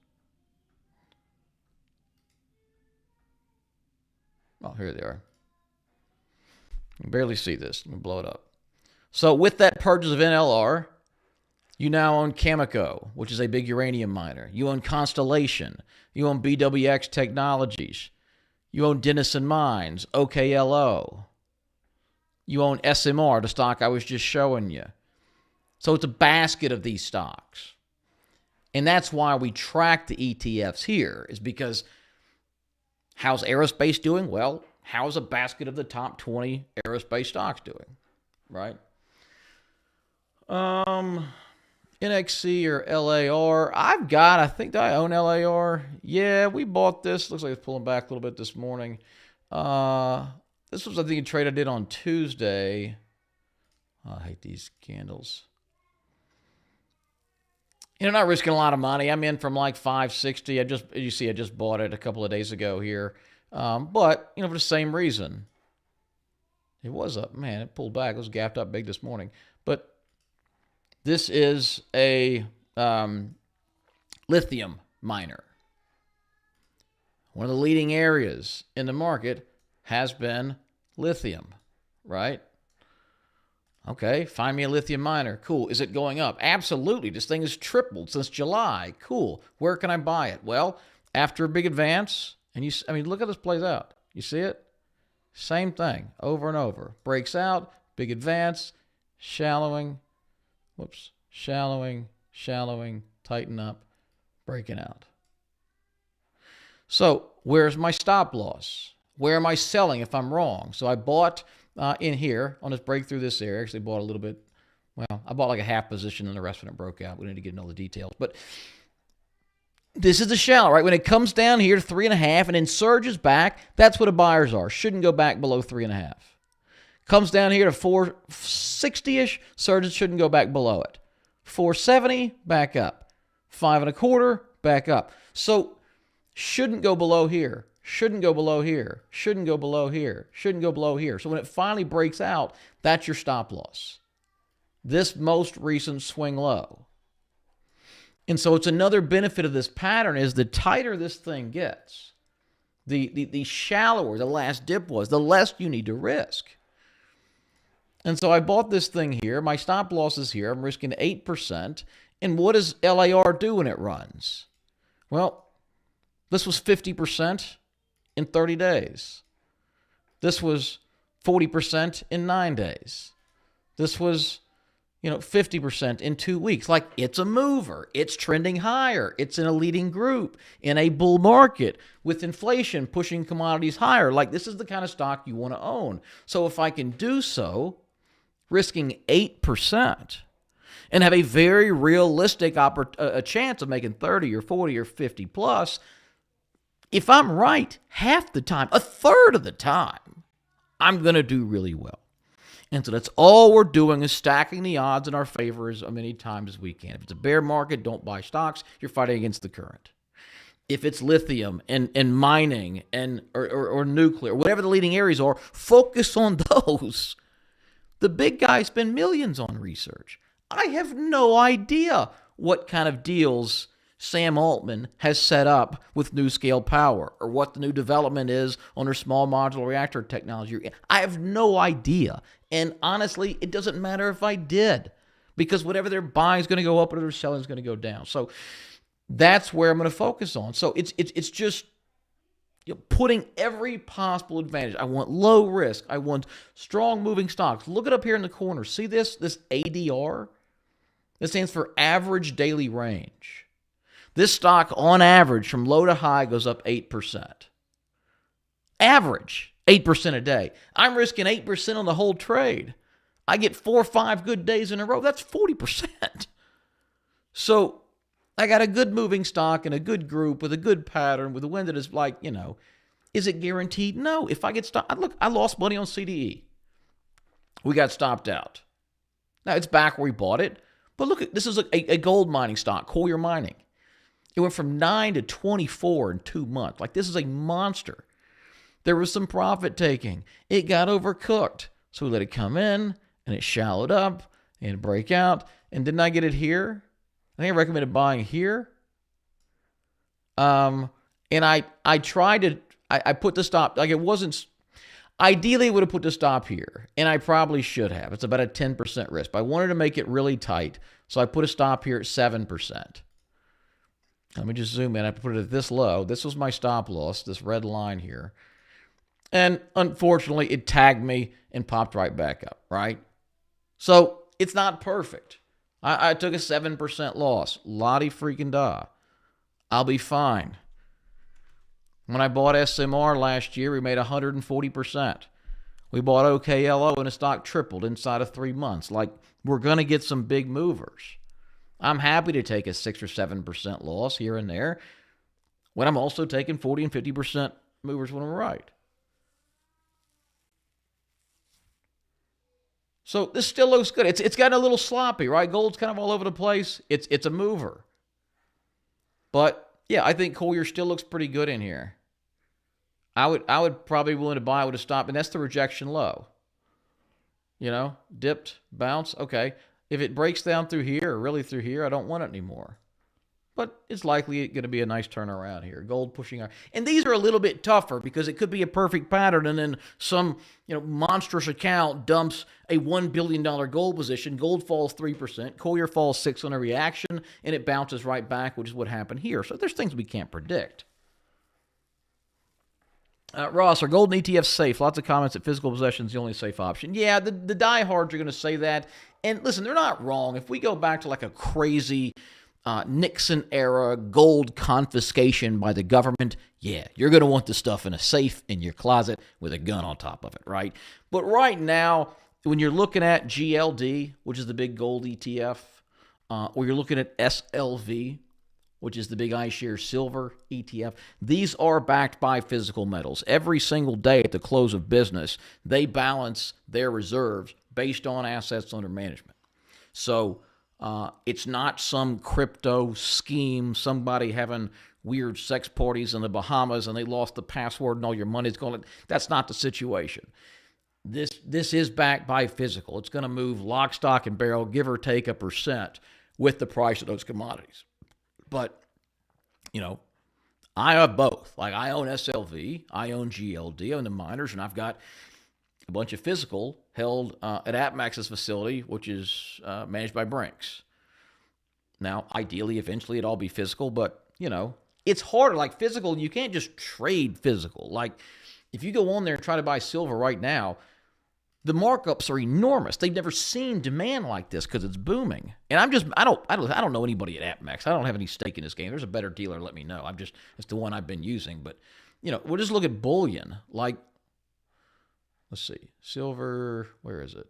Oh, here they are. You can barely see this. Let me blow it up. So with that purchase of NLR, you now own Cameco, which is a big uranium miner. You own Constellation. You own BWX Technologies. You own Denison Mines, OKLO. You own SMR, the stock I was just showing you. So it's a basket of these stocks. And that's why we track the ETFs here, is because how's aerospace doing? Well, how's a basket of the top 20 aerospace stocks doing, right? NXC or LAR. I think I own LAR. Yeah, we bought this. Looks like it's pulling back a little bit this morning. This was, I think, a trade I did on Tuesday. Oh, I hate these candles. Not risking a lot of money. I'm in from like 560. I just bought it a couple of days ago here. But, for the same reason. It was up. Man, it pulled back. It was gapped up big this morning. But this is a lithium miner. One of the leading areas in the market has been lithium, right? Okay, find me a lithium miner. Cool. Is it going up? Absolutely. This thing has tripled since July. Cool. Where can I buy it? Well, after a big advance, and look how this plays out. You see it? Same thing over and over. Breaks out, big advance, shallowing, tighten up, breaking out. So where's my stop loss? Where am I selling if I'm wrong? So I bought in here on this breakthrough this area. Actually bought a little bit. Well, I bought like a half position and the rest of it broke out. We need to get into all the details. But this is the shallow, right? When it comes down here to 3.5 and then surges back, that's what the buyers are. Shouldn't go back below 3.5. Comes down here to 460-ish, surges shouldn't go back below it. 470, back up. 5.25, back up. So shouldn't go below here. Shouldn't go below here. Shouldn't go below here. Shouldn't go below here. So when it finally breaks out, that's your stop loss. This most recent swing low. And so it's another benefit of this pattern is the tighter this thing gets, the shallower the last dip was, the less you need to risk. And so I bought this thing here. My stop loss is here. I'm risking 8%. And what does LAR do when it runs? Well, this was 50% in 30 days. This was 40% in 9 days. This was 50% in 2 weeks. Like, it's a mover. It's trending higher. It's in a leading group in a bull market with inflation pushing commodities higher. Like, this is the kind of stock you want to own. So if I can do so, risking 8% and have a very realistic a chance of making 30 or 40 or 50 plus, if I'm right half the time, a third of the time, I'm going to do really well. And so that's all we're doing is stacking the odds in our favor as many times as we can. If it's a bear market, don't buy stocks. You're fighting against the current. If it's lithium and mining and or nuclear, whatever the leading areas are, focus on those. The big guys spend millions on research. I have no idea what kind of deals Sam Altman has set up with NuScale Power or what the new development is on their small modular reactor technology. I have no idea. And honestly, it doesn't matter if I did, because whatever they're buying is going to go up, whatever they're selling is going to go down. So that's where I'm going to focus on. So it's just putting every possible advantage. I want low risk. I want strong moving stocks. Look it up here in the corner. See this ADR? This stands for average daily range. This stock, on average, from low to high, goes up 8%. Average, 8% a day. I'm risking 8% on the whole trade. I get 4 or 5 good days in a row. That's 40%. So I got a good moving stock and a good group with a good pattern with a wind that is like, is it guaranteed? No. If I get stopped, look, I lost money on CDE. We got stopped out. Now, it's back where we bought it. But look, this is a gold mining stock, Collier Mining. It went from 9 to 24 in 2 months. Like, this is a monster. There was some profit taking. It got overcooked. So we let it come in, and it shallowed up, and break out. And didn't I get it here? I think I recommended buying here. And I tried to, I put the stop, like it wasn't, ideally I would have put the stop here, and I probably should have. It's about a 10% risk, but I wanted to make it really tight, so I put a stop here at 7%. Let me just zoom in. I put it at this low. This was my stop loss, this red line here. And unfortunately, it tagged me and popped right back up, right? So it's not perfect. I took a 7% loss. Lottie freaking da. I'll be fine. When I bought SMR last year, we made 140%. We bought OKLO and the stock tripled inside of 3 months. Like, we're going to get some big movers. I'm happy to take a 6 or 7% loss here and there when I'm also taking 40 and 50% movers when I'm right. So this still looks good. It's gotten a little sloppy, right? Gold's kind of all over the place. It's a mover. But yeah, I think Collier still looks pretty good in here. I would probably be willing to buy with a stop, and that's the rejection low. Dipped, bounce, okay. If it breaks down through here, or really through here, I don't want it anymore. But it's likely going to be a nice turnaround here. Gold pushing out. And these are a little bit tougher because it could be a perfect pattern, and then some monstrous account dumps a $1 billion gold position. Gold falls 3%. Collier falls 6% on a reaction, and it bounces right back, which is what happened here. So there's things we can't predict. Ross, are gold and ETFs safe? Lots of comments that physical possession is the only safe option. Yeah, the diehards are going to say that. And listen, they're not wrong. If we go back to like a crazy Nixon era gold confiscation by the government, yeah, you're going to want the stuff in a safe in your closet with a gun on top of it, right? But right now, when you're looking at GLD, which is the big gold ETF, or you're looking at SLV, which is the big iShares Silver ETF, these are backed by physical metals. Every single day at the close of business, they balance their reserves based on assets under management. So it's not some crypto scheme, somebody having weird sex parties in the Bahamas and they lost the password and all your money's gone. That's not the situation. This is backed by physical. It's going to move lock, stock, and barrel, give or take a percent with the price of those commodities. But, I have both. Like, I own SLV, I own GLD, I own the miners, and I've got a bunch of physical held at AppMax's facility, which is managed by Brinks. Now, ideally, eventually, it'd all be physical, but, it's harder. Like, physical, you can't just trade physical. Like, if you go on there and try to buy silver right now, the markups are enormous. They've never seen demand like this because it's booming. And I don't know anybody at AppMax. I don't have any stake in this game. There's a better dealer, let me know. It's the one I've been using. But, we'll just look at bullion. Like, let's see, silver, where is it?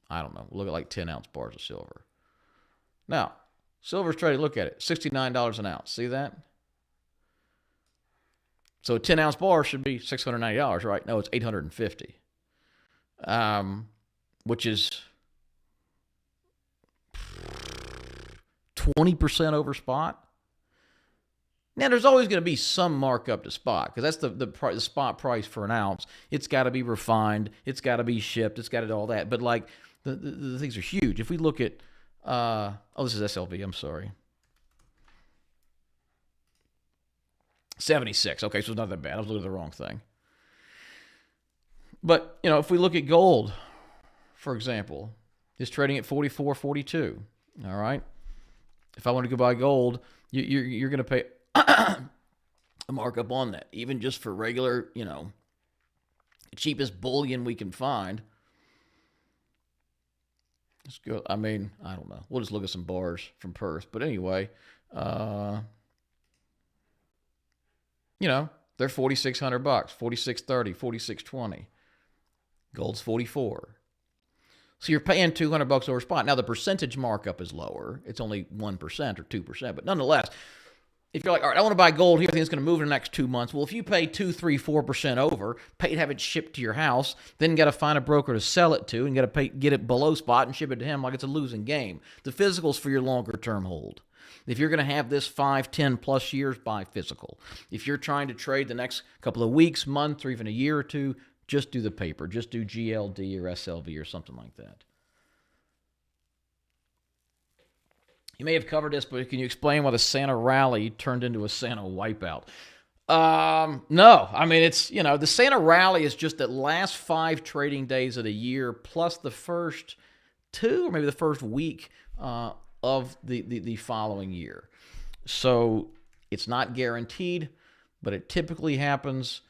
I don't know. We'll look at like 10-ounce bars of silver. Now, silver's traded, look at it, $69 an ounce. See that? So a 10-ounce bar should be $690, right? No, it's $850, which is 20% over spot. Now, there's always going to be some markup to spot because that's the spot price for an ounce. It's got to be refined. It's got to be shipped. It's got to do all that. But, like, the things are huge. If we look at, this is SLV. I'm sorry. 76. Okay, so it's not that bad. I was looking at the wrong thing. But, if we look at gold, for example, it's trading at 44, 42. All right? If I want to go buy gold, you're going to pay a markup on that, even just for regular, the cheapest bullion we can find. Let's go. I don't know. We'll just look at some bars from Perth. But anyway, they're $4,600, $4,630, $4,620. Gold's 44. So you're paying $200 over spot. Now the percentage markup is lower. It's only 1% or 2%, but nonetheless, if you're like, all right, I want to buy gold here, I think it's going to move in the next 2 months. Well, if you pay 2, 3, 4% over, pay to have it shipped to your house, then got to find a broker to sell it to, and got to get it below spot and ship it to him like it's a losing game. The physical's for your longer term hold. If you're going to have this 5, 10 plus years, buy physical. If you're trying to trade the next couple of weeks, month, or even a year or two, just do the paper. Just do GLD or SLV or something like that. You may have covered this, but can you explain why the Santa rally turned into a Santa wipeout? No. It's, the Santa rally is just the last 5 trading days of the year plus the first 2 or maybe the first week of the following year. So it's not guaranteed, but it typically happens.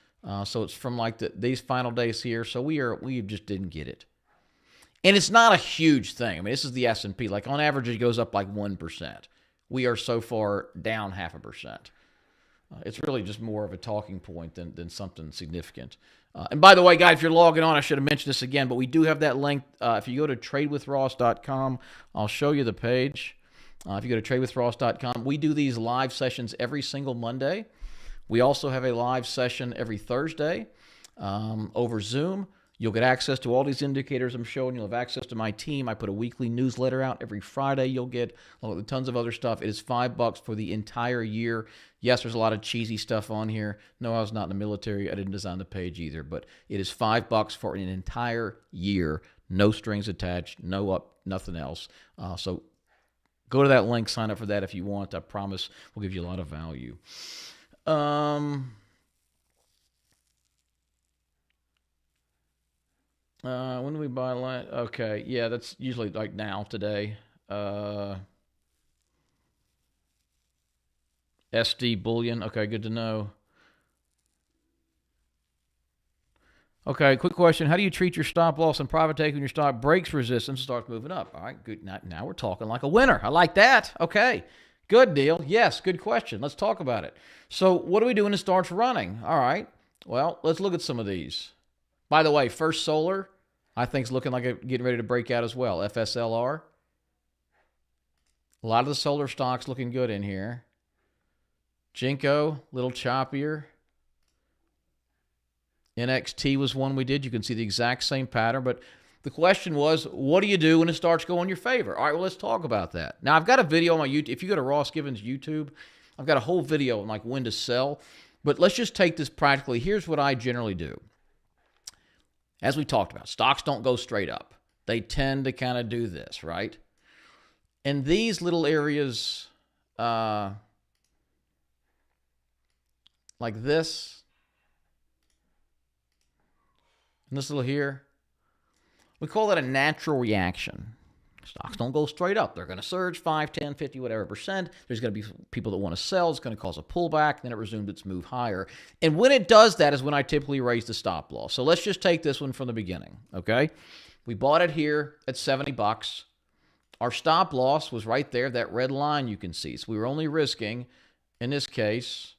So it's from like these final days here. So we just didn't get it. And it's not a huge thing. This is the S&P. Like on average, it goes up like 1%. We are so far down 0.5%. It's really just more of a talking point than something significant. And by the way, guys, if you're logging on, I should have mentioned this again, but we do have that link. If you go to tradewithross.com, I'll show you the page. If you go to tradewithross.com, we do these live sessions every single Monday. We also have a live session every Thursday over Zoom. You'll get access to all these indicators I'm showing. You'll have access to my team. I put a weekly newsletter out every Friday. You'll get tons of other stuff. It is $5 for the entire year. Yes, there's a lot of cheesy stuff on here. No, I was not in the military. I didn't design the page either. But it is $5 for an entire year. No strings attached. Nothing else. So go to that link. Sign up for that if you want. I promise we'll give you a lot of value. When do we buy land? Okay, yeah, that's usually like now, today. SD bullion. Okay, good to know. Okay, quick question. How do you treat your stop loss and profit take when your stock breaks resistance and starts moving up? All right, good. Now we're talking like a winner. I like that. Okay, good deal. Yes, good question. Let's talk about it. So what do we do when it starts running? All right, well, let's look at some of these. By the way, First Solar, I think is looking like getting ready to break out as well. FSLR. A lot of the solar stocks looking good in here. Jinko, little choppier. NXT was one we did. You can see the exact same pattern. But the question was, what do you do when it starts going your favor? All right, well, let's talk about that. Now, I've got a video on my YouTube. If you go to Ross Given's YouTube, I've got a whole video on like when to sell. But let's just take this practically. Here's what I generally do. As we talked about, stocks don't go straight up. They tend to kind of do this, right? And these little areas like this, and this little here, we call that a natural reaction. Stocks don't go straight up. They're going to surge 5, 10, 50, whatever percent. There's going to be people that want to sell. It's going to cause a pullback. Then it resumes its move higher. And when it does that is when I typically raise the stop loss. So let's just take this one from the beginning, okay? We bought it here at 70 bucks. Our stop loss was right there, that red line you can see. So we were only risking, in this case,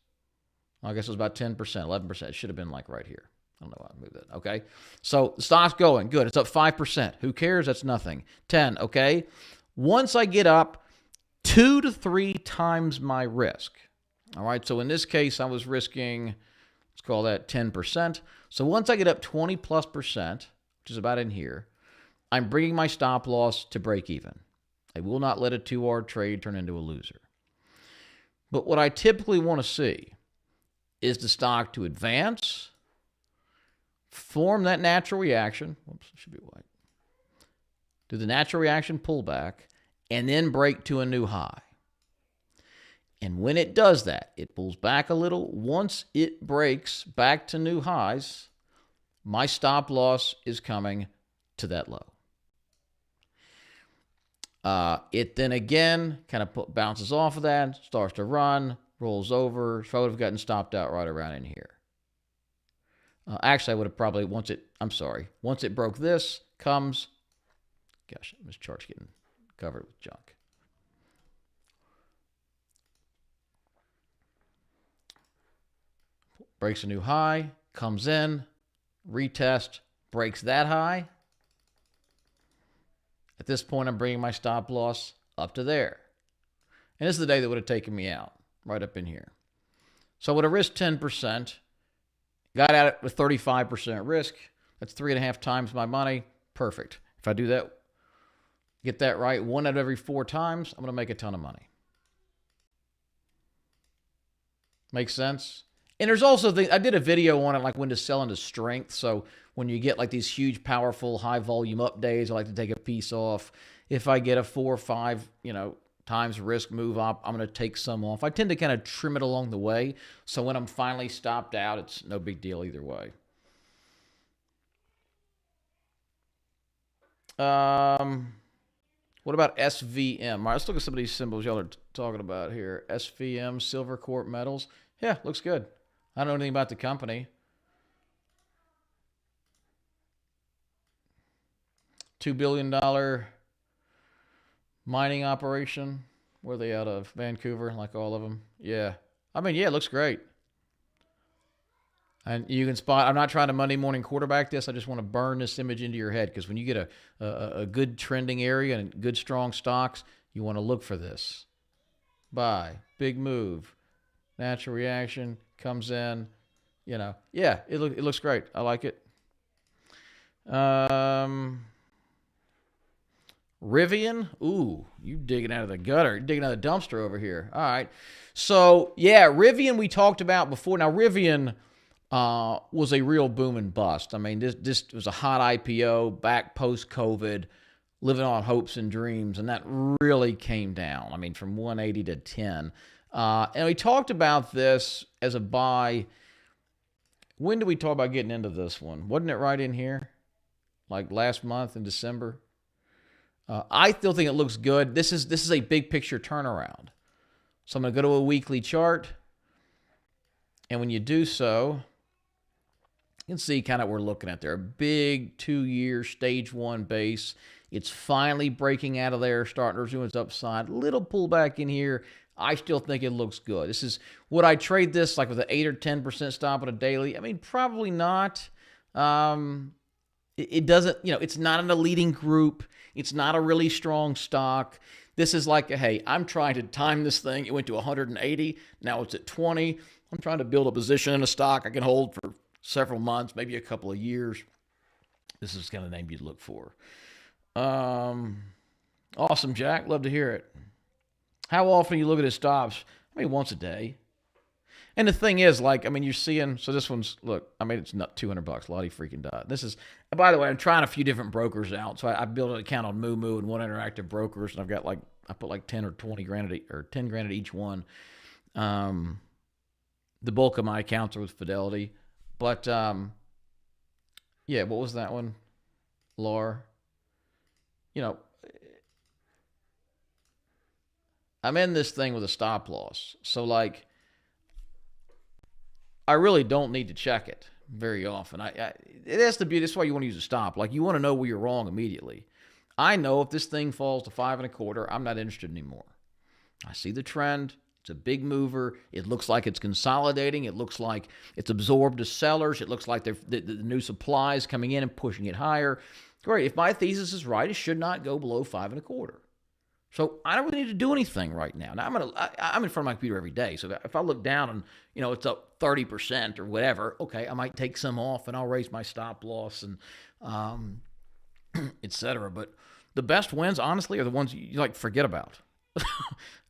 I guess it was about 10%, 11%. It should have been like right here. I don't know why I moved that. Okay. So the stock's going. Good. It's up 5%. Who cares? That's nothing. 10. Okay. Once I get up 2 to 3 times my risk. All right. So in this case, I was risking, let's call that 10%. So once I get up 20+%, which is about in here, I'm bringing my stop loss to break even. I will not let a 2-hour trade turn into a loser. But what I typically want to see is the stock to advance, form that natural reaction. Whoops, it should be white. Do the natural reaction pullback, and then break to a new high. And when it does that, it pulls back a little. Once it breaks back to new highs, my stop loss is coming to that low. It then again kind of bounces off of that, starts to run, rolls over. So I would have gotten stopped out right around in here. Actually, I would have probably, once it broke this, comes, gosh, this chart's getting covered with junk. Breaks a new high, comes in, retest, breaks that high. At this point, I'm bringing my stop loss up to there. And this is the day that would have taken me out, right up in here. So I would have risked 10%. Got at it with 35% risk. That's 3.5 times my money. Perfect. If I do that, get that right 1 out of every 4 times, I'm going to make a ton of money. Makes sense? And there's also things, I did a video on it, like when to sell into strength. So when you get like these huge, powerful, high volume up days, I like to take a piece off. If I get a 4 or 5, times risk move up, I'm going to take some off. I tend to kind of trim it along the way. So when I'm finally stopped out, it's no big deal either way. What about SVM? All right, let's look at some of these symbols y'all are talking about here. SVM, Silver Corp Metals. Yeah, looks good. I don't know anything about the company. $2 billion mining operation. Where are they out of? Vancouver, like all of them. Yeah. I mean, yeah, it looks great. And you can spot, I'm not trying to Monday morning quarterback this. I just want to burn this image into your head, because when you get a good trending area and good strong stocks, you want to look for this. Buy, big move, natural reaction, comes in, yeah, it looks great. I like it. Rivian, ooh, you digging out of the gutter, you're digging out of the dumpster over here. All right. So, yeah, Rivian we talked about before. Now, Rivian was a real boom and bust. I mean, this was a hot IPO back post-COVID, living on hopes and dreams, and that really came down. I mean, from 180 to 10. And we talked about this as a buy. When did we talk about getting into this one? Wasn't it right in here? Like last month in December? I still think it looks good. This is a big picture turnaround. So I'm going to go to a weekly chart. And when you do so, You can see kind of what we're looking at there. A big 2-year stage 1 base. It's finally breaking out of there, starting to resume its upside. Little pullback in here. I still think it looks good. This is, would I trade this like with an 8 or 10% stop on a daily? I mean, probably not. It doesn't, it's not in a leading group. It's not a really strong stock. This is like, hey, I'm trying to time this thing. It went to 180. Now it's at 20. I'm trying to build a position in a stock I can hold for several months, maybe a couple of years. This is kind of the name you'd look for. Awesome, Jack. Love to hear it. How often do you look at his stops? I mean, once a day. And the thing is, you're seeing, so this one's, look, I mean, it's not $200. Lottie freaking died. This is, by the way, I'm trying a few different brokers out. So I built an account on Moo and One Interactive Brokers, and I've got I put like 10 or 20 grand or 10 grand at each one. The bulk of my accounts are with Fidelity. But, yeah, what was that one? Laura? I'm in this thing with a stop loss. So, I really don't need to check it very often. It has to be, that's why you want to use a stop. You want to know where you're wrong immediately. I know if this thing falls to 5.25, I'm not interested anymore. I see the trend. It's a big mover. It looks like it's consolidating. It looks like it's absorbed the sellers. It looks like the new supply is coming in and pushing it higher. Great. If my thesis is right, it should not go below 5.25. So I don't really need to do anything right now. Now I'm in front of my computer every day. So if I look down and it's up 30% or whatever, okay, I might take some off and I'll raise my stop loss and etc. But the best wins, honestly, are the ones you forget about.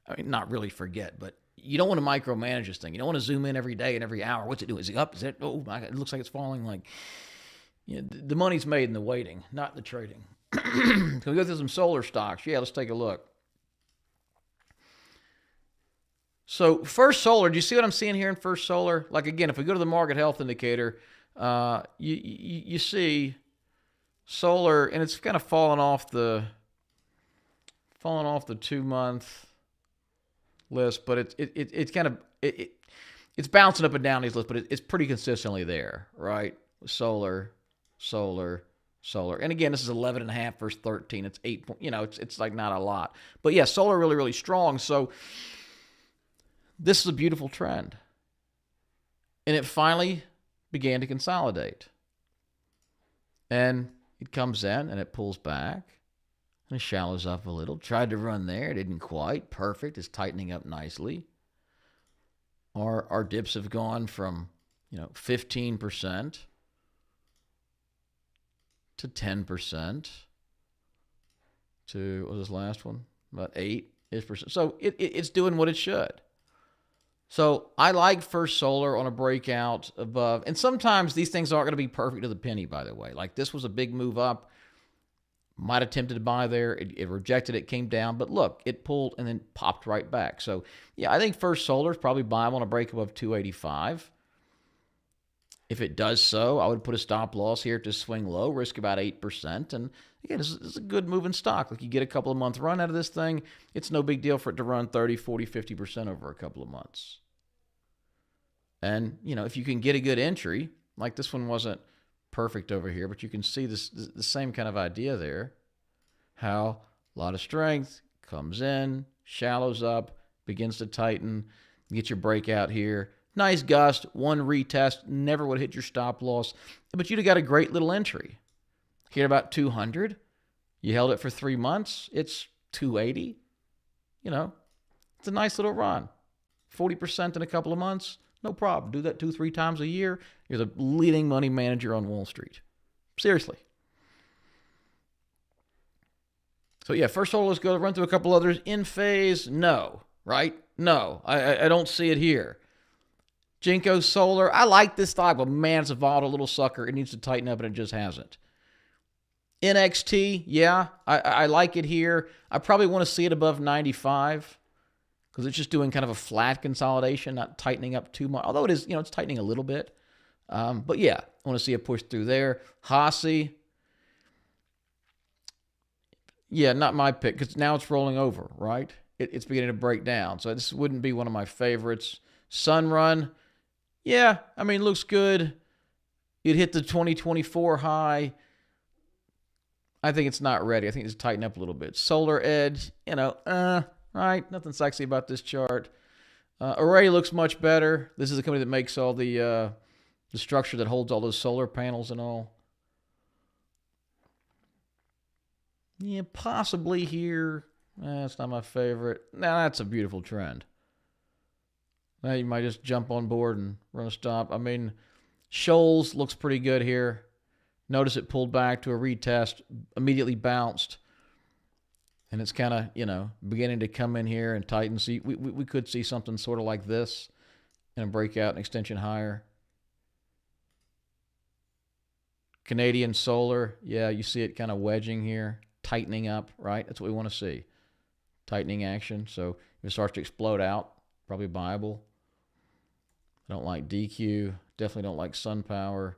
I mean, not really forget, but you don't want to micromanage this thing. You don't want to zoom in every day and every hour. What's it doing? Is it up? Is it? Oh my God, it looks like it's falling. The money's made in the waiting, not in the trading. Can we go through some solar stocks? Yeah, let's take a look. So First Solar, do you see what I'm seeing here in First Solar? Again, if we go to the market health indicator, you see solar, and it's kind of falling off the 2-month list, but it's kind of it's bouncing up and down these lists, but it's pretty consistently there, right? Solar, and again, this is 11.5 versus 13. It's 8. It's not a lot, but yeah, solar really, really strong. So this is a beautiful trend. And it finally began to consolidate. And it comes in and it pulls back and it shallows up a little. Tried to run there. It didn't quite. Perfect. It's tightening up nicely. Our dips have gone from, 15% to 10% to, what was this last one? About 8%. So it's doing what it should. So I like First Solar on a breakout above. And sometimes these things aren't going to be perfect to the penny, by the way. This was a big move up. Might have attempted to buy there. It rejected it, came down. But look, it pulled and then popped right back. So, yeah, I think First Solar is probably buyable on a break above 285. If it does so, I would put a stop loss here to swing low, risk about 8%. And again, this is a good moving stock. You get a couple of months run out of this thing, it's no big deal for it to run 30, 40, 50% over a couple of months. And, if you can get a good entry, this one wasn't perfect over here, but you can see the same kind of idea there. How a lot of strength comes in, shallows up, begins to tighten, get your breakout here. Nice gust, one retest, never would hit your stop loss, but you'd have got a great little entry. Hit about 200, you held it for 3 months, it's 280. It's a nice little run. 40% in a couple of months, no problem. Do that 2-3 times a year, you're the leading money manager on Wall Street. Seriously. So yeah, First Solar, let's go run through a couple others. In phase, no, right? No, I don't see it here. Jinko Solar, I like this stock, but man, it's a volatile little sucker. It needs to tighten up, and it just hasn't. NXT, yeah, I like it here. I probably want to see it above 95 because it's just doing kind of a flat consolidation, not tightening up too much. Although it is, it's tightening a little bit. But yeah, I want to see a push through there. Hasi, yeah, not my pick because now it's rolling over, right? It's beginning to break down. So this wouldn't be one of my favorites. Sunrun, yeah, looks good. It hit the 2024 high. I think it's not ready. I think it's tighten up a little bit. Solar Edge, right? Nothing sexy about this chart. Array looks much better. This is the company that makes all the structure that holds all those solar panels and all. Yeah, possibly here. That's not my favorite. Nah, that's a beautiful trend. Now you might just jump on board and run a stop. I mean, Shoals looks pretty good here. Notice it pulled back to a retest, immediately bounced. And it's kind of, beginning to come in here and tighten. So we could see something sort of like this and a breakout and extension higher. Canadian Solar, yeah, you see it kind of wedging here, tightening up, right? That's what we want to see. Tightening action. So if it starts to explode out, probably buyable. I don't like DQ. Definitely don't like SunPower.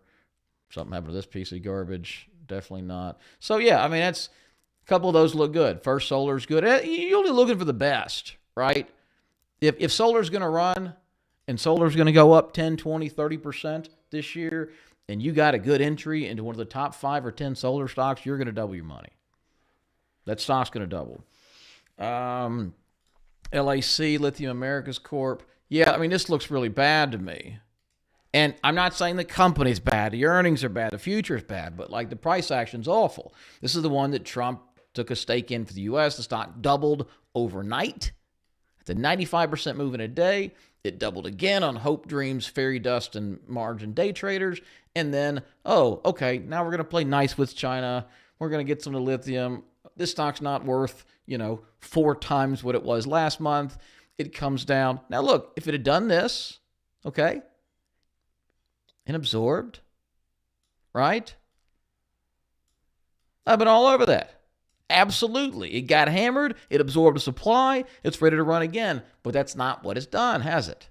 Something happened to this piece of garbage. Definitely not. So, yeah, I mean, a couple of those look good. First Solar's good. You're only looking for the best, right? If Solar's going to run and Solar's going to go up 10, 20, 30% this year, and you got a good entry into one of the top 5 or 10 solar stocks, you're going to double your money. That stock's going to double. LAC, Lithium Americas Corp. Yeah, I mean, this looks really bad to me. And I'm not saying the company's bad. The earnings are bad. The future's bad. But, the price action's awful. This is the one that Trump took a stake in for the U.S. The stock doubled overnight. It's a 95% move in a day. It doubled again on hope, dreams, fairy dust, and margin day traders. And then, okay, now we're going to play nice with China. We're going to get some of the lithium. This stock's not worth, 4 times what it was last month. It comes down. Now, look, if it had done this, okay, and absorbed, right? I've been all over that. Absolutely. It got hammered. It absorbed a supply. It's ready to run again. But that's not what it's done, has it?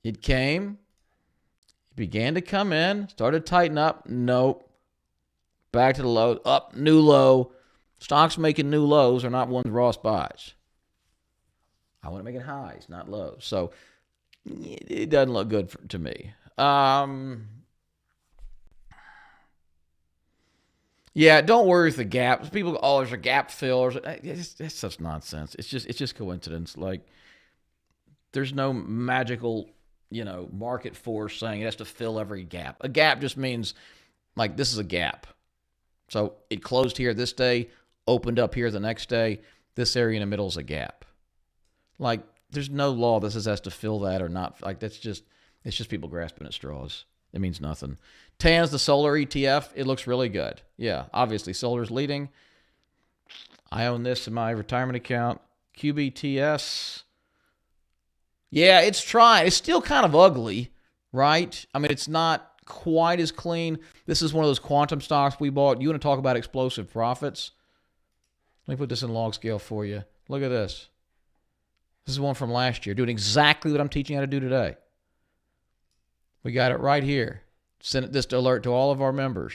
It came. It began to come in. Started to tighten up. Nope. Back to the low. Up. New low. Stocks making new lows are not ones Ross buys. I want to make it highs, not lows. So it doesn't look good to me. Yeah, don't worry with the gaps. People go, there's a gap fill. It's such nonsense. It's just coincidence. There's no magical, market force saying it has to fill every gap. A gap just means, this is a gap. So it closed here this day, opened up here the next day. This area in the middle is a gap. There's no law that says has to fill that or not. It's just people grasping at straws. It means nothing. TAN's the solar ETF. It looks really good. Yeah, obviously solar's leading. I own this in my retirement account. QBTS. Yeah, it's trying. It's still kind of ugly, right? I mean, it's not quite as clean. This is one of those quantum stocks we bought. You want to talk about explosive profits? Let me put this in log scale for you. Look at this. This is one from last year, doing exactly what I'm teaching you how to do today. We got it right here. Sent this alert to all of our members.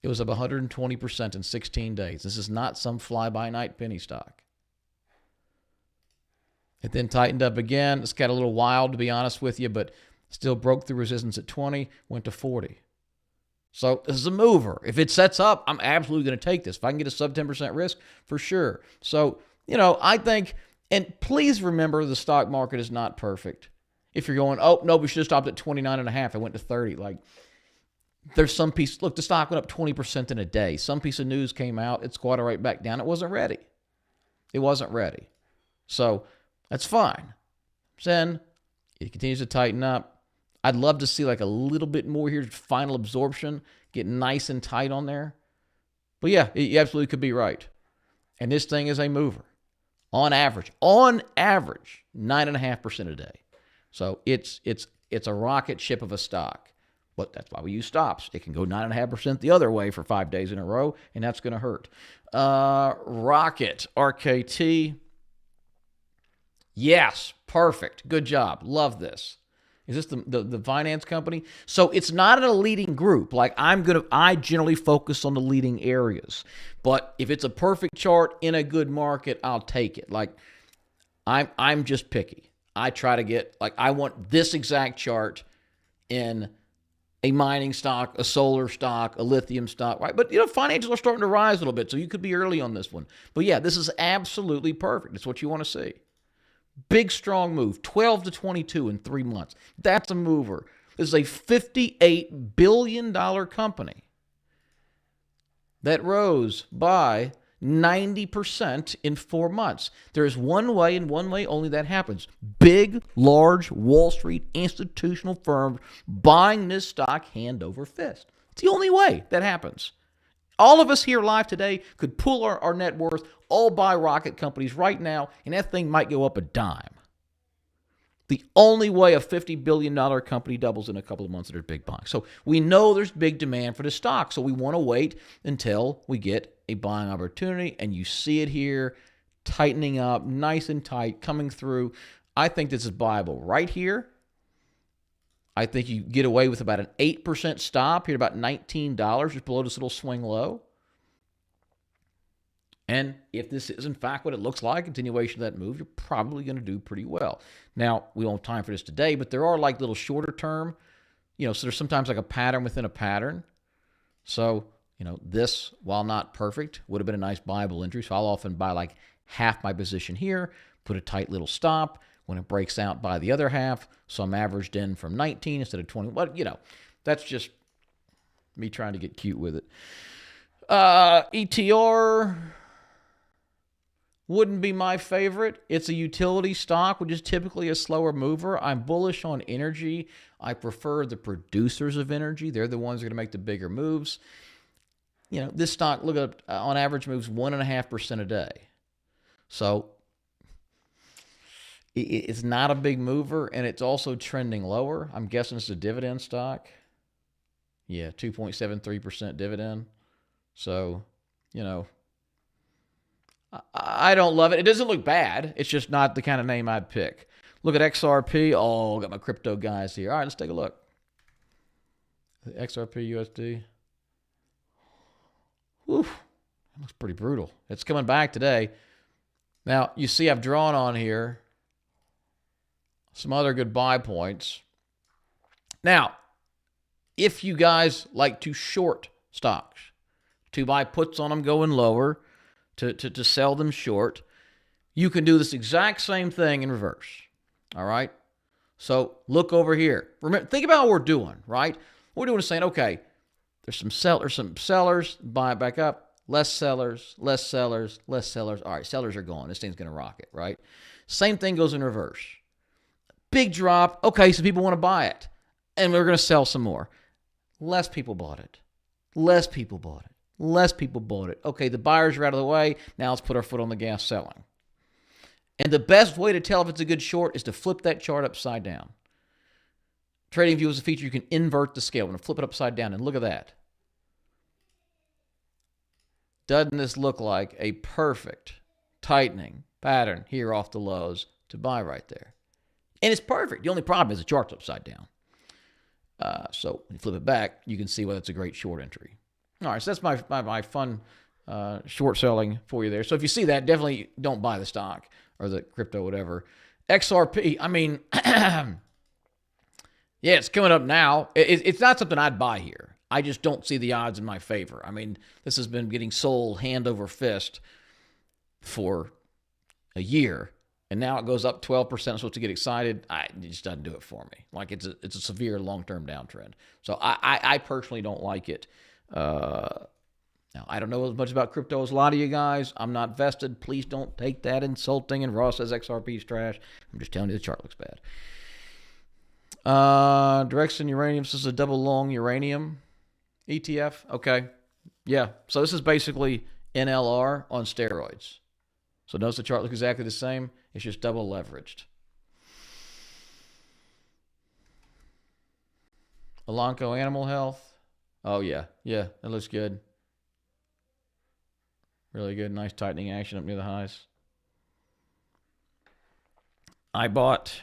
It was up 120% in 16 days. This is not some fly-by-night penny stock. It then tightened up again. It's got a little wild, to be honest with you, but still broke through resistance at 20, went to 40. So this is a mover. If it sets up, I'm absolutely going to take this. If I can get a sub 10% risk, for sure. So, I think, and please remember the stock market is not perfect. If you're going, no, we should have stopped at 29.5. I went to 30. There's some piece, look, the stock went up 20% in a day. Some piece of news came out. It squatted right back down. It wasn't ready. So that's fine. Then it continues to tighten up. I'd love to see a little bit more here, final absorption, get nice and tight on there. But yeah, you absolutely could be right. And this thing is a mover. On average, 9.5% a day. So it's a rocket ship of a stock. But that's why we use stops. It can go 9.5% the other way for 5 days in a row, and that's going to hurt. Rocket, RKT. Yes, perfect. Good job. Love this. Is this the finance company? So it's not in a leading group. I generally focus on the leading areas. But if it's a perfect chart in a good market, I'll take it. I'm just picky. I try to get, like, I want this exact chart in a mining stock, a solar stock, a lithium stock, right? But, financials are starting to rise a little bit, so you could be early on this one. But, yeah, this is absolutely perfect. It's what you want to see. Big, strong move, 12 to 22 in 3 months. That's a mover. This is a $58 billion company that rose by 90% in 4 months. There is one way and one way only that happens. Big, large Wall Street institutional firms buying this stock hand over fist. It's the only way that happens. All of us here live today could pull our net worth, all buy rocket companies right now, and that thing might go up a dime. The only way a $50 billion company doubles in a couple of months is there's big buying. So we know there's big demand for the stock. So we want to wait until we get a buying opportunity. And you see it here, tightening up, nice and tight, coming through. I think this is buyable right here. I think you get away with about an 8% stop here, about $19, just below this little swing low. And if this is, in fact, what it looks like, continuation of that move, you're probably going to do pretty well. Now, we won't have time for this today, but there are like little shorter term, so there's sometimes like a pattern within a pattern. So, this, while not perfect, would have been a nice buyable entry. So I'll often buy like half my position here, put a tight little stop. When it breaks out, buy the other half. So I'm averaged in from 19 instead of 20. But, that's just me trying to get cute with it. ETR wouldn't be my favorite. It's a utility stock, which is typically a slower mover. I'm bullish on energy. I prefer the producers of energy. They're the ones that are going to make the bigger moves. This stock, look at, on average, moves 1.5% a day. So it's not a big mover, and it's also trending lower. I'm guessing it's a dividend stock. Yeah, 2.73% dividend. So, I don't love it. It doesn't look bad. It's just not the kind of name I'd pick. Look at XRP. Oh, got my crypto guys here. All right, let's take a look. The XRP USD. Whew, that looks pretty brutal. It's coming back today. Now, you see I've drawn on here some other good buy points. Now, if you guys like to short stocks, to buy puts on them going lower, to sell them short, you can do this exact same thing in reverse. All right? So look over here. Remember, think about what we're doing, right? What we're doing is saying, okay, there's some sellers, buy it back up, less sellers, less sellers, less sellers. All right, sellers are gone. This thing's going to rocket, right? Same thing goes in reverse. Big drop. Okay, so people want to buy it, and we're going to sell some more. Less people bought it. Less people bought it. Less people bought it. Okay, the buyers are out of the way. Now let's put our foot on the gas selling. And the best way to tell if it's a good short is to flip that chart upside down. TradingView is a feature you can invert the scale. I'm going to flip it upside down, and look at that. Doesn't this look like a perfect tightening pattern here off the lows to buy right there? And it's perfect. The only problem is the chart's upside down. So when you flip it back, you can see whether it's a great short entry. All right, so that's my fun short selling for you there. So if you see that, definitely don't buy the stock or the crypto, whatever. XRP, I mean, yeah, it's coming up now. It's not something I'd buy here. I just don't see the odds in my favor. I mean, this has been getting sold hand over fist for a year, and now it goes up 12%. I'm supposed to get excited. It just doesn't do it for me. Like, it's a severe long-term downtrend. So I personally don't like it. Now, I don't know as much about crypto as a lot of you guys. I'm not vested. Please don't take that insulting. And Ross says XRP's trash. I'm just telling you the chart looks bad. Direxon Uranium. This is a double long uranium ETF. Okay. Yeah. So this is basically NLR on steroids. So notice the chart looks exactly the same. It's just double leveraged. Elanco Animal Health. Oh, yeah. Yeah, that looks good. Really good. Nice tightening action up near the highs. I bought...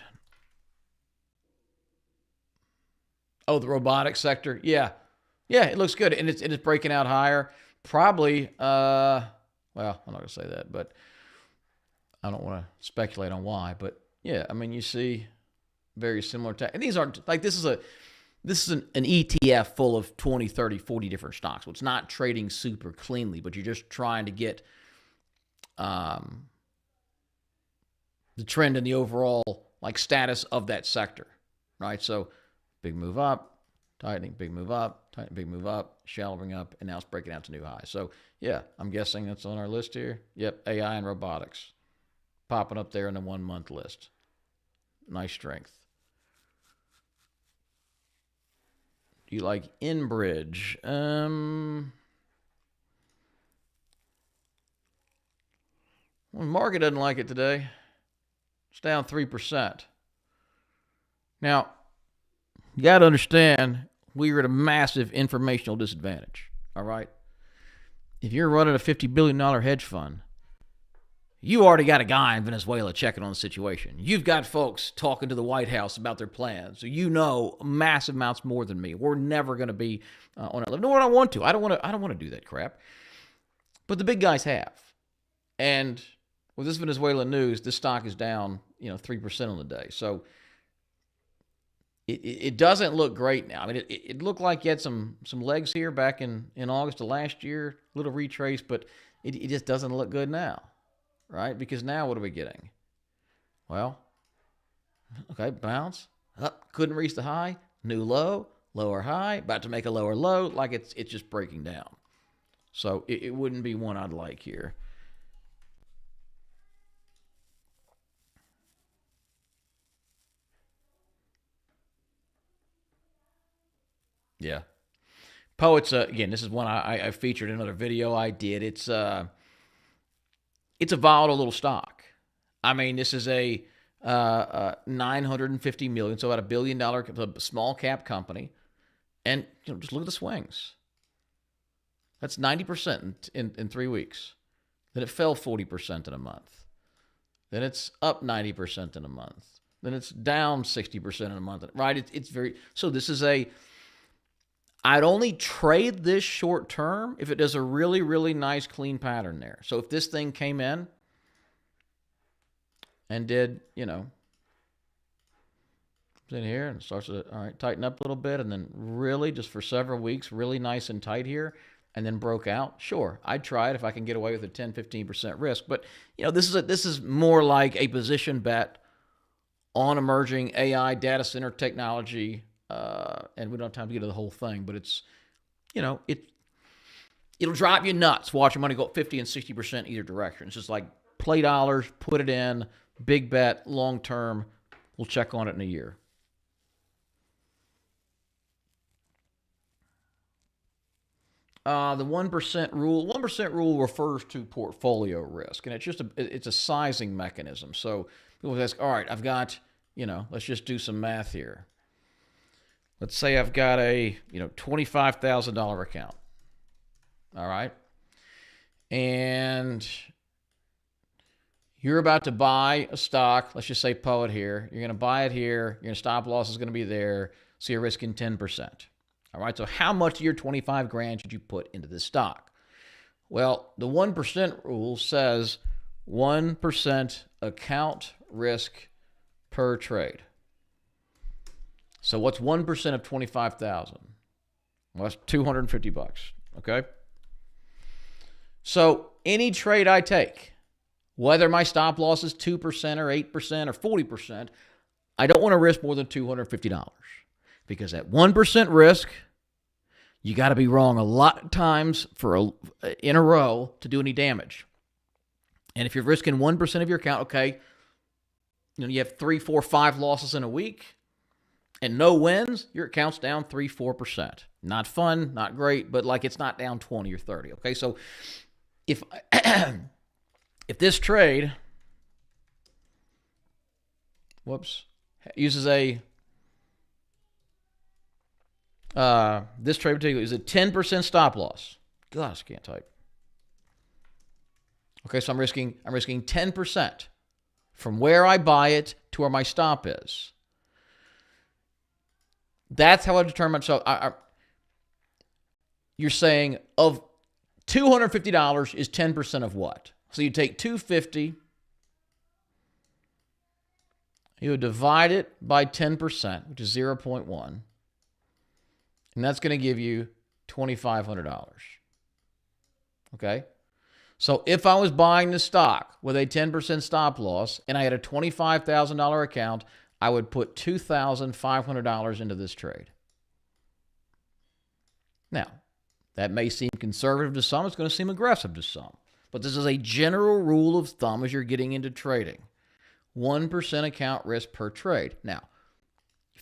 Oh, the robotics sector. Yeah. Yeah, it looks good. And it's breaking out higher. Probably, well, I'm not going to say that, but I don't want to speculate on why. But, Yeah, I mean, you see very similar and these aren't like this is an ETF full of 20, 30, 40 different stocks. So it's not trading super cleanly, but you're just trying to get the trend and the overall like status of that sector, right? So big move up, tightening, big move up, tightening, big move up, shallowing up, and now it's breaking out to new highs. So yeah, I'm guessing that's on our list here. Yep, AI and robotics popping up there in the 1 month list. Nice strength. Do you like Enbridge? Well, the market doesn't like it today. It's down 3%. Now, you got to understand, we're at a massive informational disadvantage, all right? If you're running a $50 billion hedge fund, you already got a guy in Venezuela checking on the situation. You've got folks talking to the White House about their plans. So you know massive amounts more than me. We're never going to be on that level. Nor do I want to. I don't want to do that crap. But the big guys have. And with this Venezuela news, this stock is down, 3% on the day. So it doesn't look great now. I mean, it looked like you had some legs here back in August of last year, a little retrace, but it just doesn't look good now. Right? Because now what are we getting? Well, okay, bounce. Up, couldn't reach the high. New low, lower high, about to make a lower low, like it's just breaking down. So it wouldn't be one I'd like here. Yeah. Poets, again, this is one I featured in another video I did. It's a volatile little stock. I mean, this is a $950 million, so about $1 billion, small cap company, and just look at the swings. That's 90% in 3 weeks. Then it fell 40% in a month. Then it's up 90% in a month. Then it's down 60% in a month. Right? It's very so. This is I'd only trade this short term if it does a really, really nice clean pattern there. So if this thing came in and did, in here and starts to, all right, tighten up a little bit and then really just for several weeks, really nice and tight here and then broke out, sure, I'd try it if I can get away with a 10, 15% risk. But, this is more like a position bet on emerging AI data center technology. And we don't have time to get to the whole thing, but it's, it'll drive you nuts. Watch your money go up 50 and 60% either direction. It's just like play dollars, put it in, big bet, long term. We'll check on it in a year. The 1% rule. 1% rule refers to portfolio risk, and it's a sizing mechanism. So people ask, all right, I've got, let's just do some math here. Let's say I've got a $25,000 account. All right. And you're about to buy a stock. Let's just say Poet here. You're going to buy it here. Your stop loss is going to be there. So you're risking 10%. All right. So how much of your 25 grand should you put into this stock? Well, the 1% rule says 1% account risk per trade. So what's 1% of 25,000? Well, that's $250. Okay. So any trade I take, whether my stop loss is 2% or 8% or 40%, I don't want to risk more than $250 because at 1% risk, you got to be wrong a lot of times in a row to do any damage. And if you're risking 1% of your account, okay, you have 3, 4, 5 losses in a week. And no wins, your account's down 3, 4%. Not fun, not great, but like it's not down 20 or 30. Okay, so if this trade, uses this trade particularly is a 10% stop loss. Gosh, I can't type. Okay, so I'm risking 10% from where I buy it to where my stop is. That's how I determine. So you're saying of $250 is 10% of what? So you take $250 You would divide it by 10%, which is 0.1, and that's going to give you $2,500. Okay? So if I was buying the stock with a 10% stop loss and I had a $25,000 account, I would put $2,500 into this trade. Now, that may seem conservative to some. It's going to seem aggressive to some. But this is a general rule of thumb as you're getting into trading. 1% account risk per trade. Now,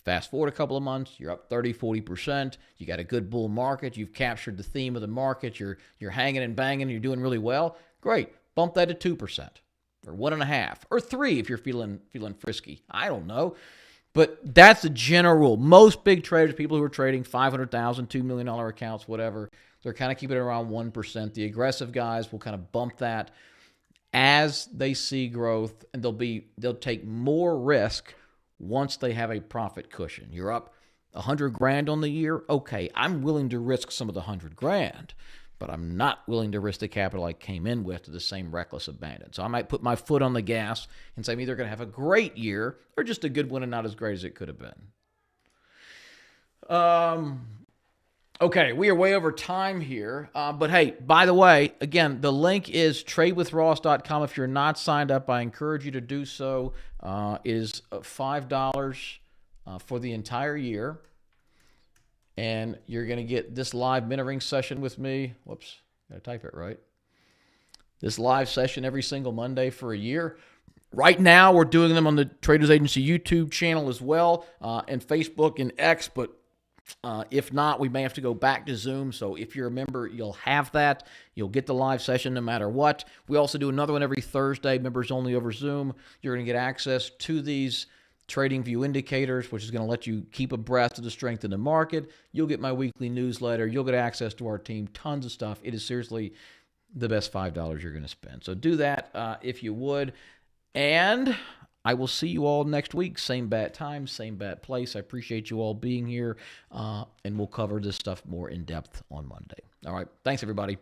fast forward a couple of months, you're up 30, 40%. You got a good bull market. You've captured the theme of the market. You're hanging and banging. You're doing really well. Great. Bump that to 2% or 1.5% or 3% if you're feeling frisky. I don't know. But that's the general rule. Most big traders, people who are trading $500,000, $2 million accounts, whatever, they're kind of keeping it around 1%. The aggressive guys will kind of bump that as they see growth, and they'll take more risk once they have a profit cushion. You're up $100,000 on the year. Okay, I'm willing to risk some of the $100,000, but I'm not willing to risk the capital I came in with to the same reckless abandon. So I might put my foot on the gas and say I'm either going to have a great year or just a good one and not as great as it could have been. Okay, we are way over time here. But hey, by the way, again, the link is tradewithross.com. If you're not signed up, I encourage you to do so. It is $5 for the entire year. And you're going to get this live mentoring session with me. Whoops, got to type it right. This live session every single Monday for a year. Right now, we're doing them on the Traders Agency YouTube channel as well, and Facebook and X, but if not, we may have to go back to Zoom. So if you're a member, you'll have that. You'll get the live session no matter what. We also do another one every Thursday, members only over Zoom. You're going to get access to these Trading View indicators, which is going to let you keep abreast of the strength in the market. You'll get my weekly newsletter. You'll get access to our team. Tons of stuff. It is seriously the best $5 you're going to spend. So do that if you would. And I will see you all next week. Same bat time, same bat place. I appreciate you all being here, and we'll cover this stuff more in depth on Monday. All right. Thanks, everybody.